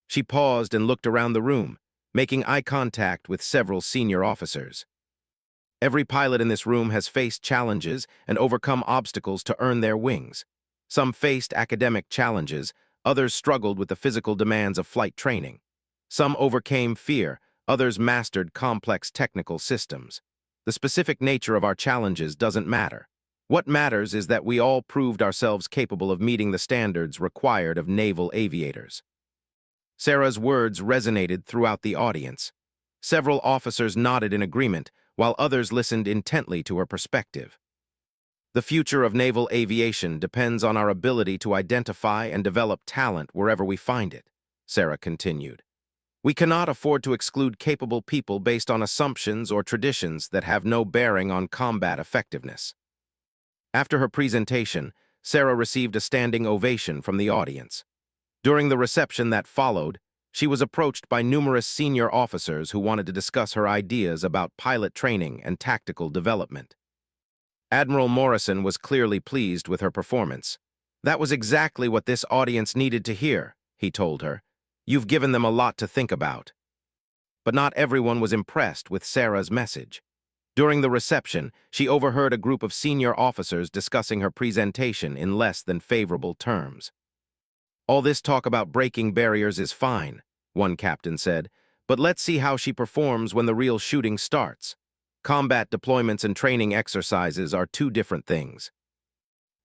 She paused and looked around the room, making eye contact with several senior officers. Every pilot in this room has faced challenges and overcome obstacles to earn their wings. Some faced academic challenges, others struggled with the physical demands of flight training. Some overcame fear, others mastered complex technical systems. The specific nature of our challenges doesn't matter. What matters is that we all proved ourselves capable of meeting the standards required of naval aviators. Sarah's words resonated throughout the audience. Several officers nodded in agreement, while others listened intently to her perspective. "The future of naval aviation depends on our ability to identify and develop talent wherever we find it," Sarah continued. "We cannot afford to exclude capable people based on assumptions or traditions that have no bearing on combat effectiveness." After her presentation, Sarah received a standing ovation from the audience. During the reception that followed, she was approached by numerous senior officers who wanted to discuss her ideas about pilot training and tactical development. Admiral Morrison was clearly pleased with her performance. "That was exactly what this audience needed to hear," he told her. "You've given them a lot to think about." But not everyone was impressed with Sarah's message. During the reception, she overheard a group of senior officers discussing her presentation in less than favorable terms. "All this talk about breaking barriers is fine," one captain said, "but let's see how she performs when the real shooting starts. Combat deployments and training exercises are two different things."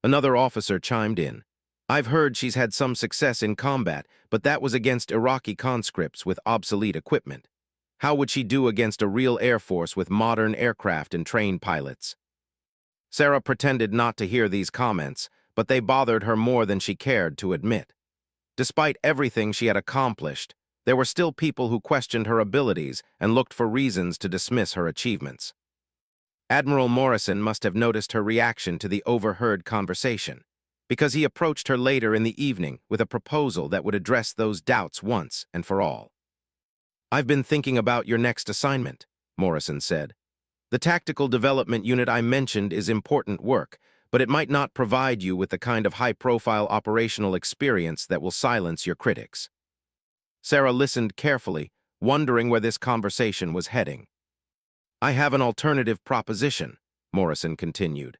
Another officer chimed in. "I've heard she's had some success in combat, but that was against Iraqi conscripts with obsolete equipment. How would she do against a real air force with modern aircraft and trained pilots?" Sarah pretended not to hear these comments, but they bothered her more than she cared to admit. Despite everything she had accomplished, there were still people who questioned her abilities and looked for reasons to dismiss her achievements. Admiral Morrison must have noticed her reaction to the overheard conversation, because he approached her later in the evening with a proposal that would address those doubts once and for all. "I've been thinking about your next assignment," Morrison said. "The tactical development unit I mentioned is important work, but it might not provide you with the kind of high-profile operational experience that will silence your critics." Sarah listened carefully, wondering where this conversation was heading. "I have an alternative proposition," Morrison continued.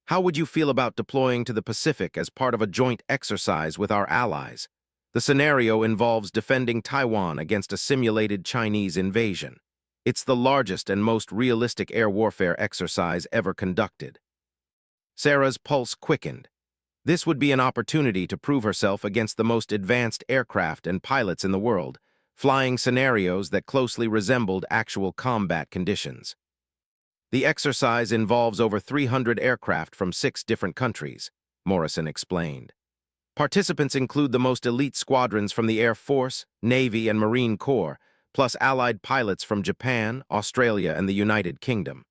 "How would you feel about deploying to the Pacific as part of a joint exercise with our allies? The scenario involves defending Taiwan against a simulated Chinese invasion. It's the largest and most realistic air warfare exercise ever conducted. Sarah's pulse quickened. This would be an opportunity to prove herself against the most advanced aircraft and pilots in the world, flying scenarios that closely resembled actual combat conditions. The exercise involves over 300 aircraft from 6 different countries, Morrison explained. Participants include the most elite squadrons from the Air Force, Navy, and Marine Corps, plus allied pilots from Japan, Australia, and the United Kingdom.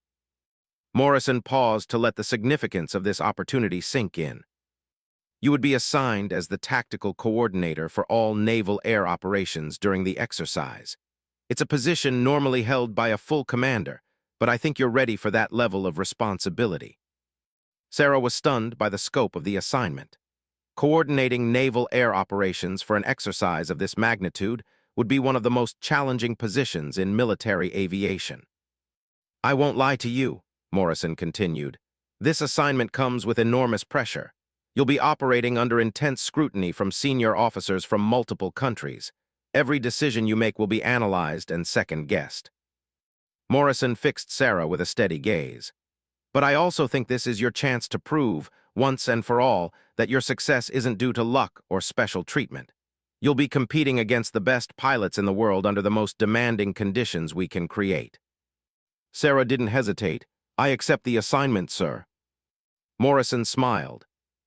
Morrison paused to let the significance of this opportunity sink in. You would be assigned as the tactical coordinator for all naval air operations during the exercise. It's a position normally held by a full commander, but I think you're ready for that level of responsibility. Sarah was stunned by the scope of the assignment. Coordinating naval air operations for an exercise of this magnitude would be one of the most challenging positions in military aviation. I won't lie to you, Morrison continued. This assignment comes with enormous pressure. You'll be operating under intense scrutiny from senior officers from multiple countries. Every decision you make will be analyzed and second-guessed. Morrison fixed Sarah with a steady gaze. But I also think this is your chance to prove, once and for all, that your success isn't due to luck or special treatment. You'll be competing against the best pilots in the world under the most demanding conditions we can create. Sarah didn't hesitate. I accept the assignment, sir. Morrison smiled.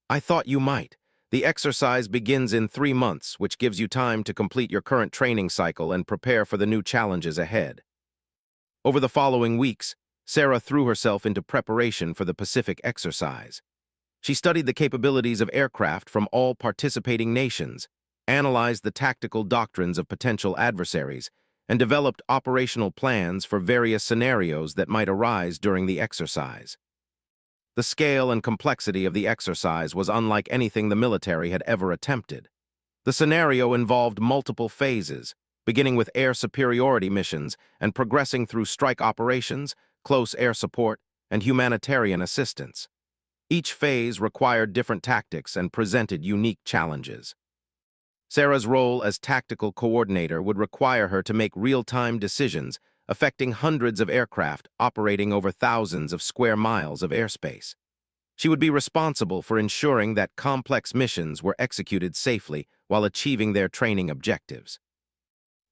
I thought you might. The exercise begins in 3 months, which gives you time to complete your current training cycle and prepare for the new challenges ahead. Over the following weeks, Sarah threw herself into preparation for the Pacific exercise. She studied the capabilities of aircraft from all participating nations, analyzed the tactical doctrines of potential adversaries, and developed operational plans for various scenarios that might arise during the exercise. The scale and complexity of the exercise was unlike anything the military had ever attempted. The scenario involved multiple phases, beginning with air superiority missions and progressing through strike operations, close air support, and humanitarian assistance. Each phase required different tactics and presented unique challenges. Sarah's role as tactical coordinator would require her to make real-time decisions affecting hundreds of aircraft operating over thousands of square miles of airspace. She would be responsible for ensuring that complex missions were executed safely while achieving their training objectives.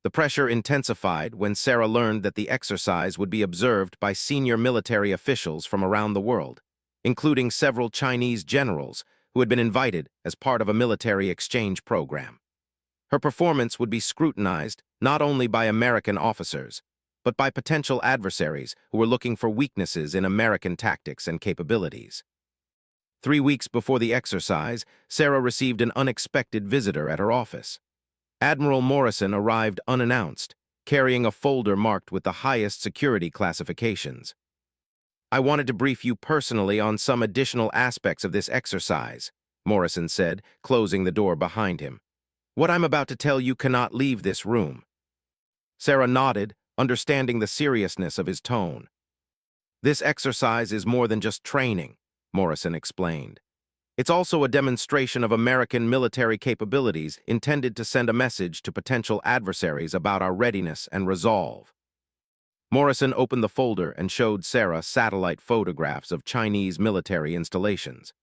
The pressure intensified when Sarah learned that the exercise would be observed by senior military officials from around the world, including several Chinese generals who had been invited as part of a military exchange program. Her performance would be scrutinized not only by American officers, but by potential adversaries who were looking for weaknesses in American tactics and capabilities. 3 weeks before the exercise, Sarah received an unexpected visitor at her office. Admiral Morrison arrived unannounced, carrying a folder marked with the highest security classifications. I wanted to brief you personally on some additional aspects of this exercise, Morrison said, closing the door behind him. What I'm about to tell you cannot leave this room. Sarah nodded, understanding the seriousness of his tone. This exercise is more than just training, Morrison explained. It's also a demonstration of American military capabilities intended to send a message to potential adversaries about our readiness and resolve. Morrison opened the folder and showed Sarah satellite photographs of Chinese military installations.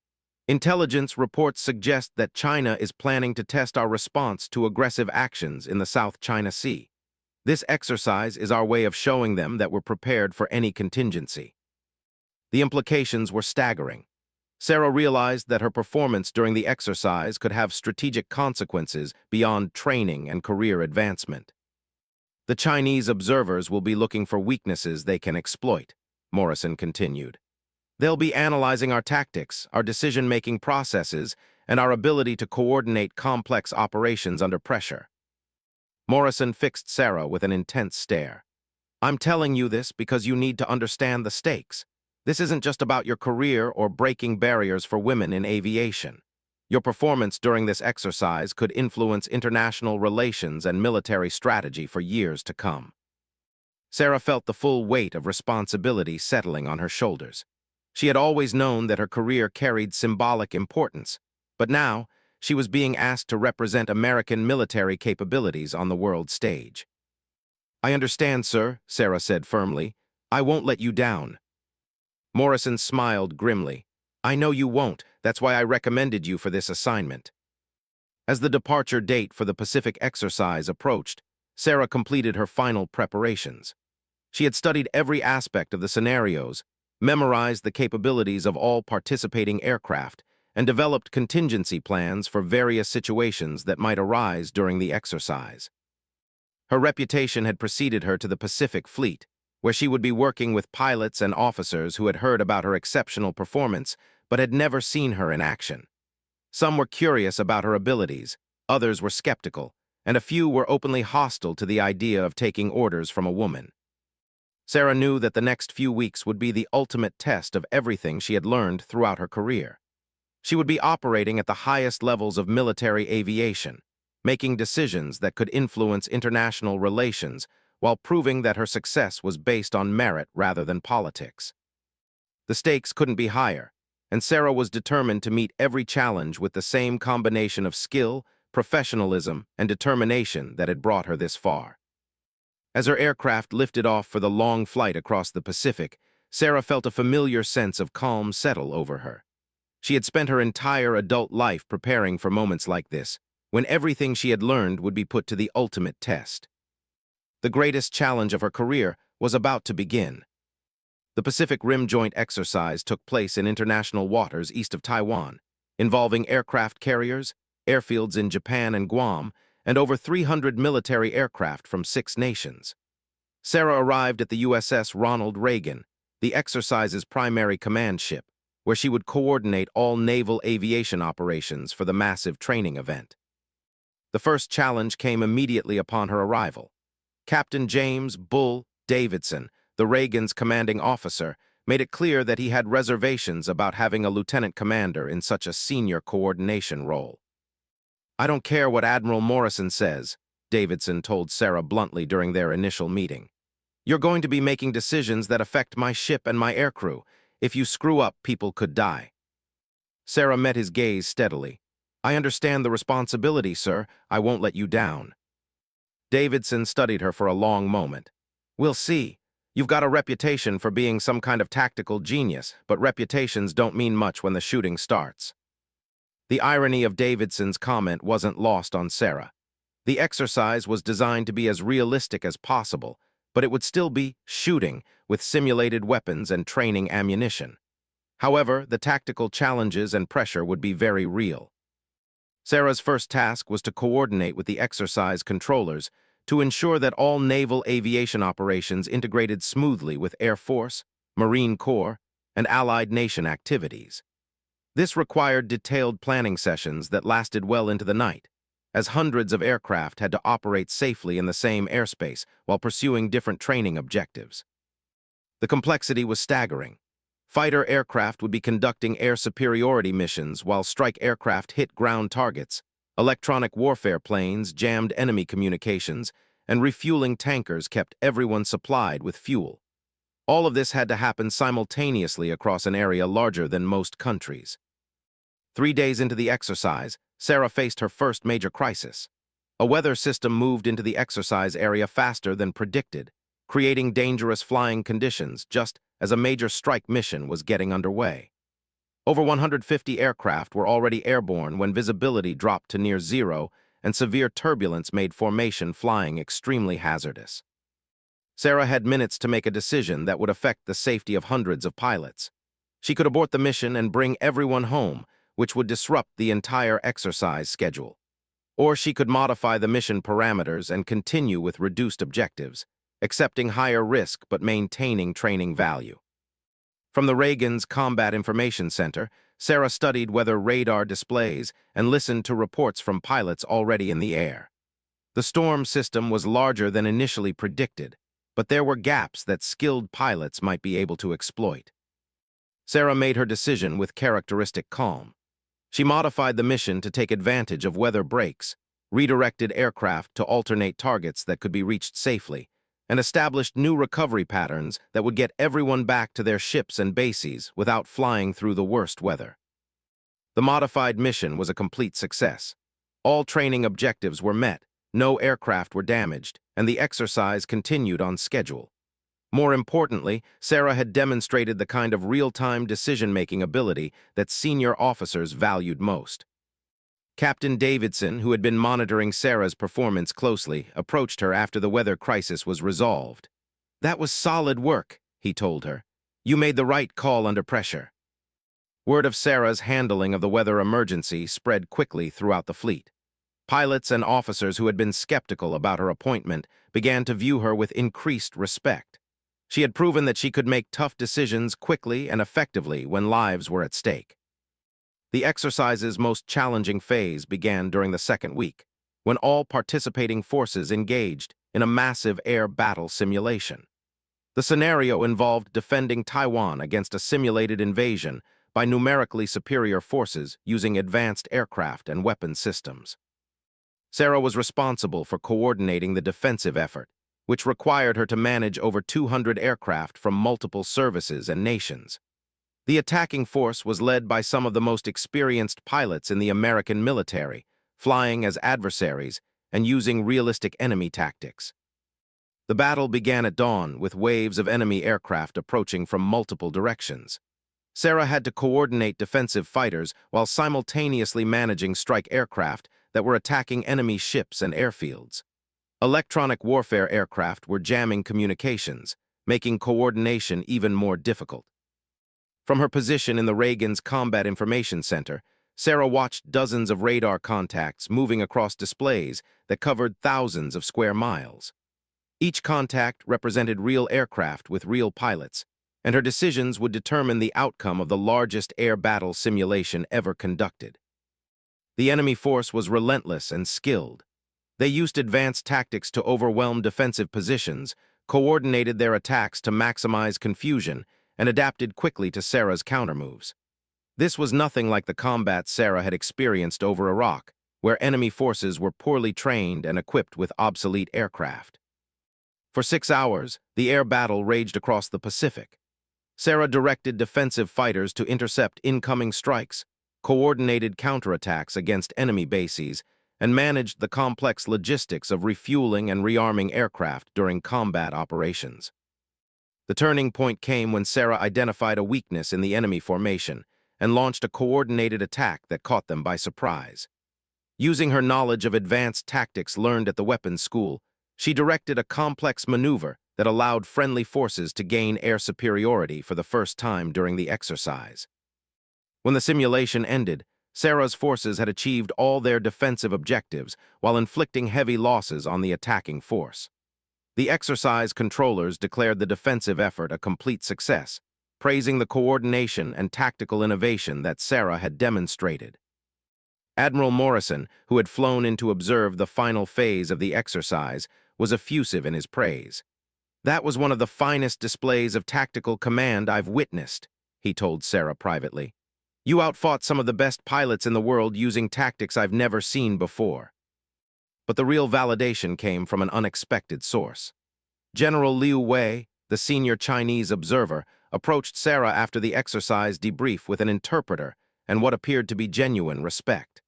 Intelligence reports suggest that China is planning to test our response to aggressive actions in the South China Sea. This exercise is our way of showing them that we're prepared for any contingency. The implications were staggering. Sarah realized that her performance during the exercise could have strategic consequences beyond training and career advancement. The Chinese observers will be looking for weaknesses they can exploit, Morrison continued. They'll be analyzing our tactics, our decision-making processes, and our ability to coordinate complex operations under pressure. Morrison fixed Sarah with an intense stare. I'm telling you this because you need to understand the stakes. This isn't just about your career or breaking barriers for women in aviation. Your performance during this exercise could influence international relations and military strategy for years to come. Sarah felt the full weight of responsibility settling on her shoulders. She had always known that her career carried symbolic importance, but now she was being asked to represent American military capabilities on the world stage. "I understand, sir," Sarah said firmly. "I won't let you down." Morrison smiled grimly. "I know you won't. That's why I recommended you for this assignment." As the departure date for the Pacific exercise approached, Sarah completed her final preparations. She had studied every aspect of the scenarios, memorized the capabilities of all participating aircraft, and developed contingency plans for various situations that might arise during the exercise. Her reputation had preceded her to the Pacific Fleet, where she would be working with pilots and officers who had heard about her exceptional performance but had never seen her in action. Some were curious about her abilities, others were skeptical, and a few were openly hostile to the idea of taking orders from a woman. Sarah knew that the next few weeks would be the ultimate test of everything she had learned throughout her career. She would be operating at the highest levels of military aviation, making decisions that could influence international relations while proving that her success was based on merit rather than politics. The stakes couldn't be higher, and Sarah was determined to meet every challenge with the same combination of skill, professionalism, and determination that had brought her this far. As her aircraft lifted off for the long flight across the Pacific, Sarah felt a familiar sense of calm settle over her. She had spent her entire adult life preparing for moments like this, when everything she had learned would be put to the ultimate test. The greatest challenge of her career was about to begin. The Pacific Rim Joint Exercise took place in international waters east of Taiwan, involving aircraft carriers, airfields in Japan and Guam, and over 300 military aircraft from 6 nations. Sarah arrived at the USS Ronald Reagan, the exercise's primary command ship, where she would coordinate all naval aviation operations for the massive training event. The first challenge came immediately upon her arrival. Captain James "Bull" Davidson, the Reagan's commanding officer, made it clear that he had reservations about having a lieutenant commander in such a senior coordination role. "I don't care what Admiral Morrison says," Davidson told Sarah bluntly during their initial meeting. "You're going to be making decisions that affect my ship and my aircrew. If you screw up, people could die." Sarah met his gaze steadily. "I understand the responsibility, sir. I won't let you down." Davidson studied her for a long moment. "We'll see. You've got a reputation for being some kind of tactical genius, but reputations don't mean much when the shooting starts." The irony of Davidson's comment wasn't lost on Sarah. The exercise was designed to be as realistic as possible, but it would still be shooting with simulated weapons and training ammunition. However, the tactical challenges and pressure would be very real. Sarah's first task was to coordinate with the exercise controllers to ensure that all naval aviation operations integrated smoothly with Air Force, Marine Corps, and allied nation activities. This required detailed planning sessions that lasted well into the night, as hundreds of aircraft had to operate safely in the same airspace while pursuing different training objectives. The complexity was staggering. Fighter aircraft would be conducting air superiority missions while strike aircraft hit ground targets, electronic warfare planes jammed enemy communications, and refueling tankers kept everyone supplied with fuel. All of this had to happen simultaneously across an area larger than most countries. 3 days into the exercise, Sarah faced her first major crisis. A weather system moved into the exercise area faster than predicted, creating dangerous flying conditions just as a major strike mission was getting underway. Over 150 aircraft were already airborne when visibility dropped to near zero, and severe turbulence made formation flying extremely hazardous. Sarah had minutes to make a decision that would affect the safety of hundreds of pilots. She could abort the mission and bring everyone home, which would disrupt the entire exercise schedule. Or she could modify the mission parameters and continue with reduced objectives, accepting higher risk but maintaining training value. From the Reagan's Combat Information Center, Sarah studied weather radar displays and listened to reports from pilots already in the air. The storm system was larger than initially predicted, but there were gaps that skilled pilots might be able to exploit. Sarah made her decision with characteristic calm. She modified the mission to take advantage of weather breaks, redirected aircraft to alternate targets that could be reached safely, and established new recovery patterns that would get everyone back to their ships and bases without flying through the worst weather. The modified mission was a complete success. All training objectives were met, no aircraft were damaged, and the exercise continued on schedule. More importantly, Sarah had demonstrated the kind of real-time decision-making ability that senior officers valued most. Captain Davidson, who had been monitoring Sarah's performance closely, approached her after the weather crisis was resolved. "That was solid work," he told her. "You made the right call under pressure." Word of Sarah's handling of the weather emergency spread quickly throughout the fleet. Pilots and officers who had been skeptical about her appointment began to view her with increased respect. She had proven that she could make tough decisions quickly and effectively when lives were at stake. The exercise's most challenging phase began during the second week, when all participating forces engaged in a massive air battle simulation. The scenario involved defending Taiwan against a simulated invasion by numerically superior forces using advanced aircraft and weapon systems. Sarah was responsible for coordinating the defensive effort, which required her to manage over 200 aircraft from multiple services and nations. The attacking force was led by some of the most experienced pilots in the American military, flying as adversaries and using realistic enemy tactics. The battle began at dawn with waves of enemy aircraft approaching from multiple directions. Sarah had to coordinate defensive fighters while simultaneously managing strike aircraft that were attacking enemy ships and airfields. Electronic warfare aircraft were jamming communications, making coordination even more difficult. From her position in the Reagan's Combat Information Center, Sarah watched dozens of radar contacts moving across displays that covered thousands of square miles. Each contact represented real aircraft with real pilots, and her decisions would determine the outcome of the largest air battle simulation ever conducted. The enemy force was relentless and skilled. They used advanced tactics to overwhelm defensive positions, coordinated their attacks to maximize confusion, and adapted quickly to Sarah's countermoves. This was nothing like the combat Sarah had experienced over Iraq, where enemy forces were poorly trained and equipped with obsolete aircraft. For 6 hours, the air battle raged across the Pacific. Sarah directed defensive fighters to intercept incoming strikes, coordinated counterattacks against enemy bases, and managed the complex logistics of refueling and rearming aircraft during combat operations. The turning point came when Sarah identified a weakness in the enemy formation and launched a coordinated attack that caught them by surprise. Using her knowledge of advanced tactics learned at the weapons school, she directed a complex maneuver that allowed friendly forces to gain air superiority for the first time during the exercise. When the simulation ended, Sarah's forces had achieved all their defensive objectives while inflicting heavy losses on the attacking force. The exercise controllers declared the defensive effort a complete success, praising the coordination and tactical innovation that Sarah had demonstrated. Admiral Morrison, who had flown in to observe the final phase of the exercise, was effusive in his praise. "That was one of the finest displays of tactical command I've witnessed," he told Sarah privately. "You outfought some of the best pilots in the world using tactics I've never seen before." But the real validation came from an unexpected source. General Liu Wei, the senior Chinese observer, approached Sarah after the exercise debrief with an interpreter and what appeared to be genuine respect.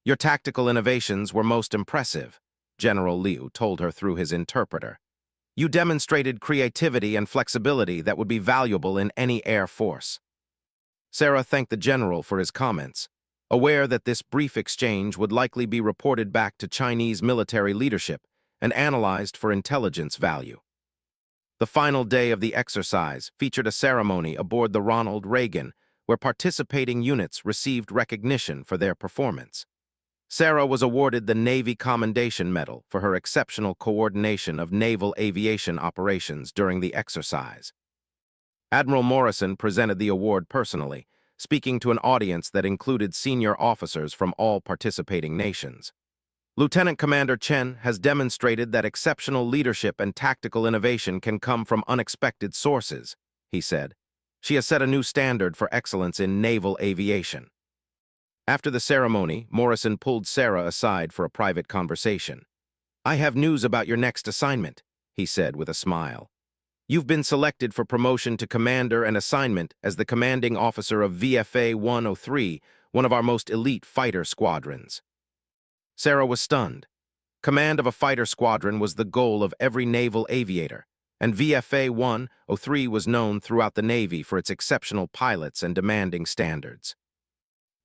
"Your tactical innovations were most impressive," General Liu told her through his interpreter. "You demonstrated creativity and flexibility that would be valuable in any air force." Sarah thanked the general for his comments, aware that this brief exchange would likely be reported back to Chinese military leadership and analyzed for intelligence value. The final day of the exercise featured a ceremony aboard the Ronald Reagan, where participating units received recognition for their performance. Sarah was awarded the Navy Commendation Medal for her exceptional coordination of naval aviation operations during the exercise. Admiral Morrison presented the award personally, speaking to an audience that included senior officers from all participating nations. "Lieutenant Commander Chen has demonstrated that exceptional leadership and tactical innovation can come from unexpected sources," he said. "She has set a new standard for excellence in naval aviation." After the ceremony, Morrison pulled Sarah aside for a private conversation. "I have news about your next assignment," he said with a smile. "You've been selected for promotion to commander and assignment as the commanding officer of VFA 103, one of our most elite fighter squadrons. Sarah was stunned. Command of a fighter squadron was the goal of every naval aviator, and VFA 103 was known throughout the Navy for its exceptional pilots and demanding standards.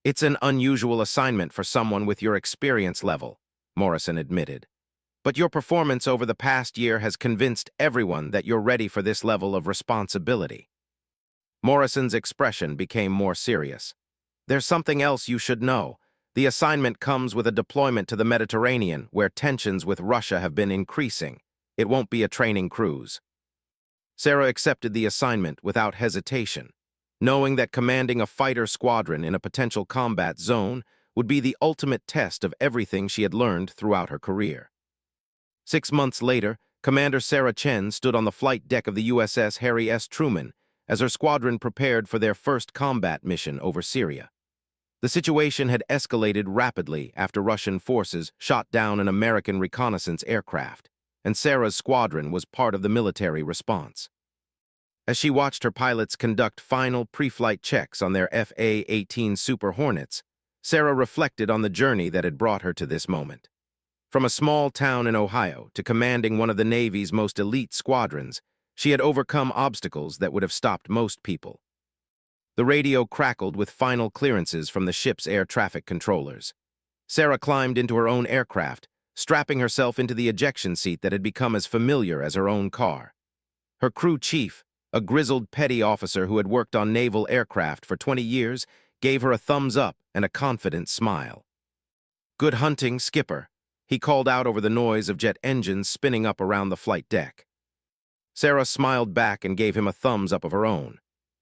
"It's an unusual assignment for someone with your experience level," Morrison admitted. "But your performance over the past year has convinced everyone that you're ready for this level of responsibility." Morrison's expression became more serious. "There's something else you should know. The assignment comes with a deployment to the Mediterranean, where tensions with Russia have been increasing. It won't be a training cruise." Sarah accepted the assignment without hesitation, knowing that commanding a fighter squadron in a potential combat zone would be the ultimate test of everything she had learned throughout her career. 6 months later, Commander Sarah Chen stood on the flight deck of the USS Harry S. Truman as her squadron prepared for their first combat mission over Syria. The situation had escalated rapidly after Russian forces shot down an American reconnaissance aircraft, and Sarah's squadron was part of the military response. As she watched her pilots conduct final pre-flight checks on their FA-18 Super Hornets, Sarah reflected on the journey that had brought her to this moment. From a small town in Ohio to commanding one of the Navy's most elite squadrons, she had overcome obstacles that would have stopped most people. The radio crackled with final clearances from the ship's air traffic controllers. Sarah climbed into her own aircraft, strapping herself into the ejection seat that had become as familiar as her own car. Her crew chief, a grizzled petty officer who had worked on naval aircraft for 20 years, gave her a thumbs up and a confident smile. "Good hunting, Skipper," he called out over the noise of jet engines spinning up around the flight deck. Sarah smiled back and gave him a thumbs up of her own.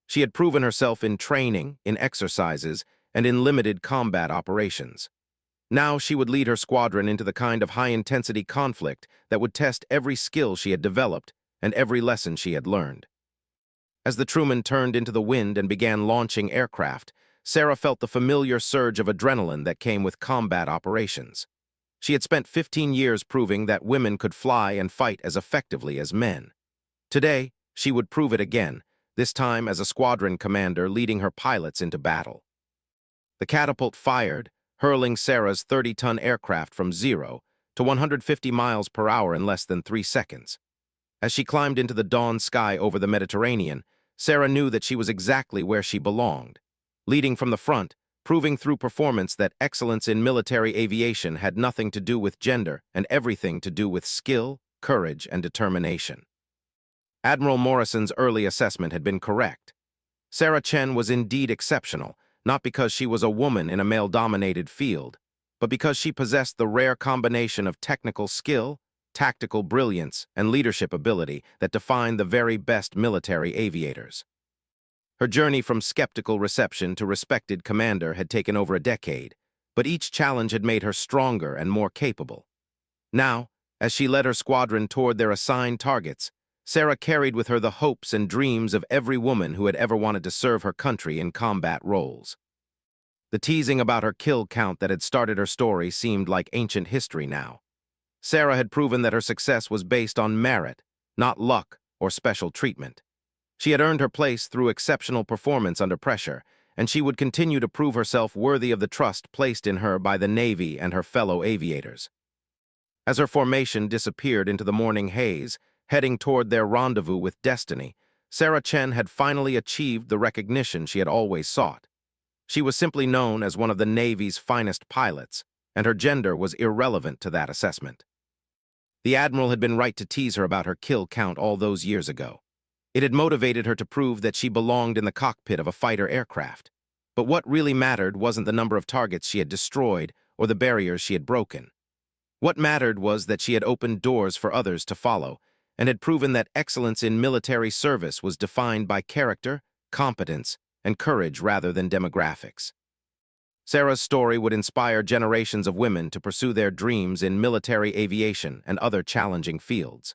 She had proven herself in training, in exercises, and in limited combat operations. Now she would lead her squadron into the kind of high-intensity conflict that would test every skill she had developed and every lesson she had learned. As the Truman turned into the wind and began launching aircraft, Sarah felt the familiar surge of adrenaline that came with combat operations. She had spent 15 years proving that women could fly and fight as effectively as men. Today, she would prove it again, this time as a squadron commander leading her pilots into battle. The catapult fired, hurling Sarah's 30-ton aircraft from 0 to 150 miles per hour in less than 3 seconds. As she climbed into the dawn sky over the Mediterranean, Sarah knew that she was exactly where she belonged, leading from the front, proving through performance that excellence in military aviation had nothing to do with gender and everything to do with skill, courage, and determination. Admiral Morrison's early assessment had been correct. Sarah Chen was indeed exceptional, not because she was a woman in a male-dominated field, but because she possessed the rare combination of technical skill, tactical brilliance, and leadership ability that define the very best military aviators. Her journey from skeptical reception to respected commander had taken over a decade, but each challenge had made her stronger and more capable. Now, as she led her squadron toward their assigned targets, Sarah carried with her the hopes and dreams of every woman who had ever wanted to serve her country in combat roles. The teasing about her kill count that had started her story seemed like ancient history now. Sarah had proven that her success was based on merit, not luck or special treatment. She had earned her place through exceptional performance under pressure, and she would continue to prove herself worthy of the trust placed in her by the Navy and her fellow aviators. As her formation disappeared into the morning haze, heading toward their rendezvous with destiny, Sarah Chen had finally achieved the recognition she had always sought. She was simply known as one of the Navy's finest pilots, and her gender was irrelevant to that assessment. The Admiral had been right to tease her about her kill count all those years ago. It had motivated her to prove that she belonged in the cockpit of a fighter aircraft. But what really mattered wasn't the number of targets she had destroyed or the barriers she had broken. What mattered was that she had opened doors for others to follow, and had proven that excellence in military service was defined by character, competence, and courage rather than demographics. Sarah's story would inspire generations of women to pursue their dreams in military aviation and other challenging fields.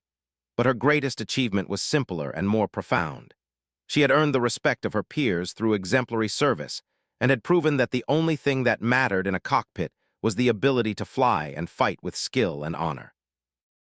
But her greatest achievement was simpler and more profound. She had earned the respect of her peers through exemplary service, and had proven that the only thing that mattered in a cockpit was the ability to fly and fight with skill and honor.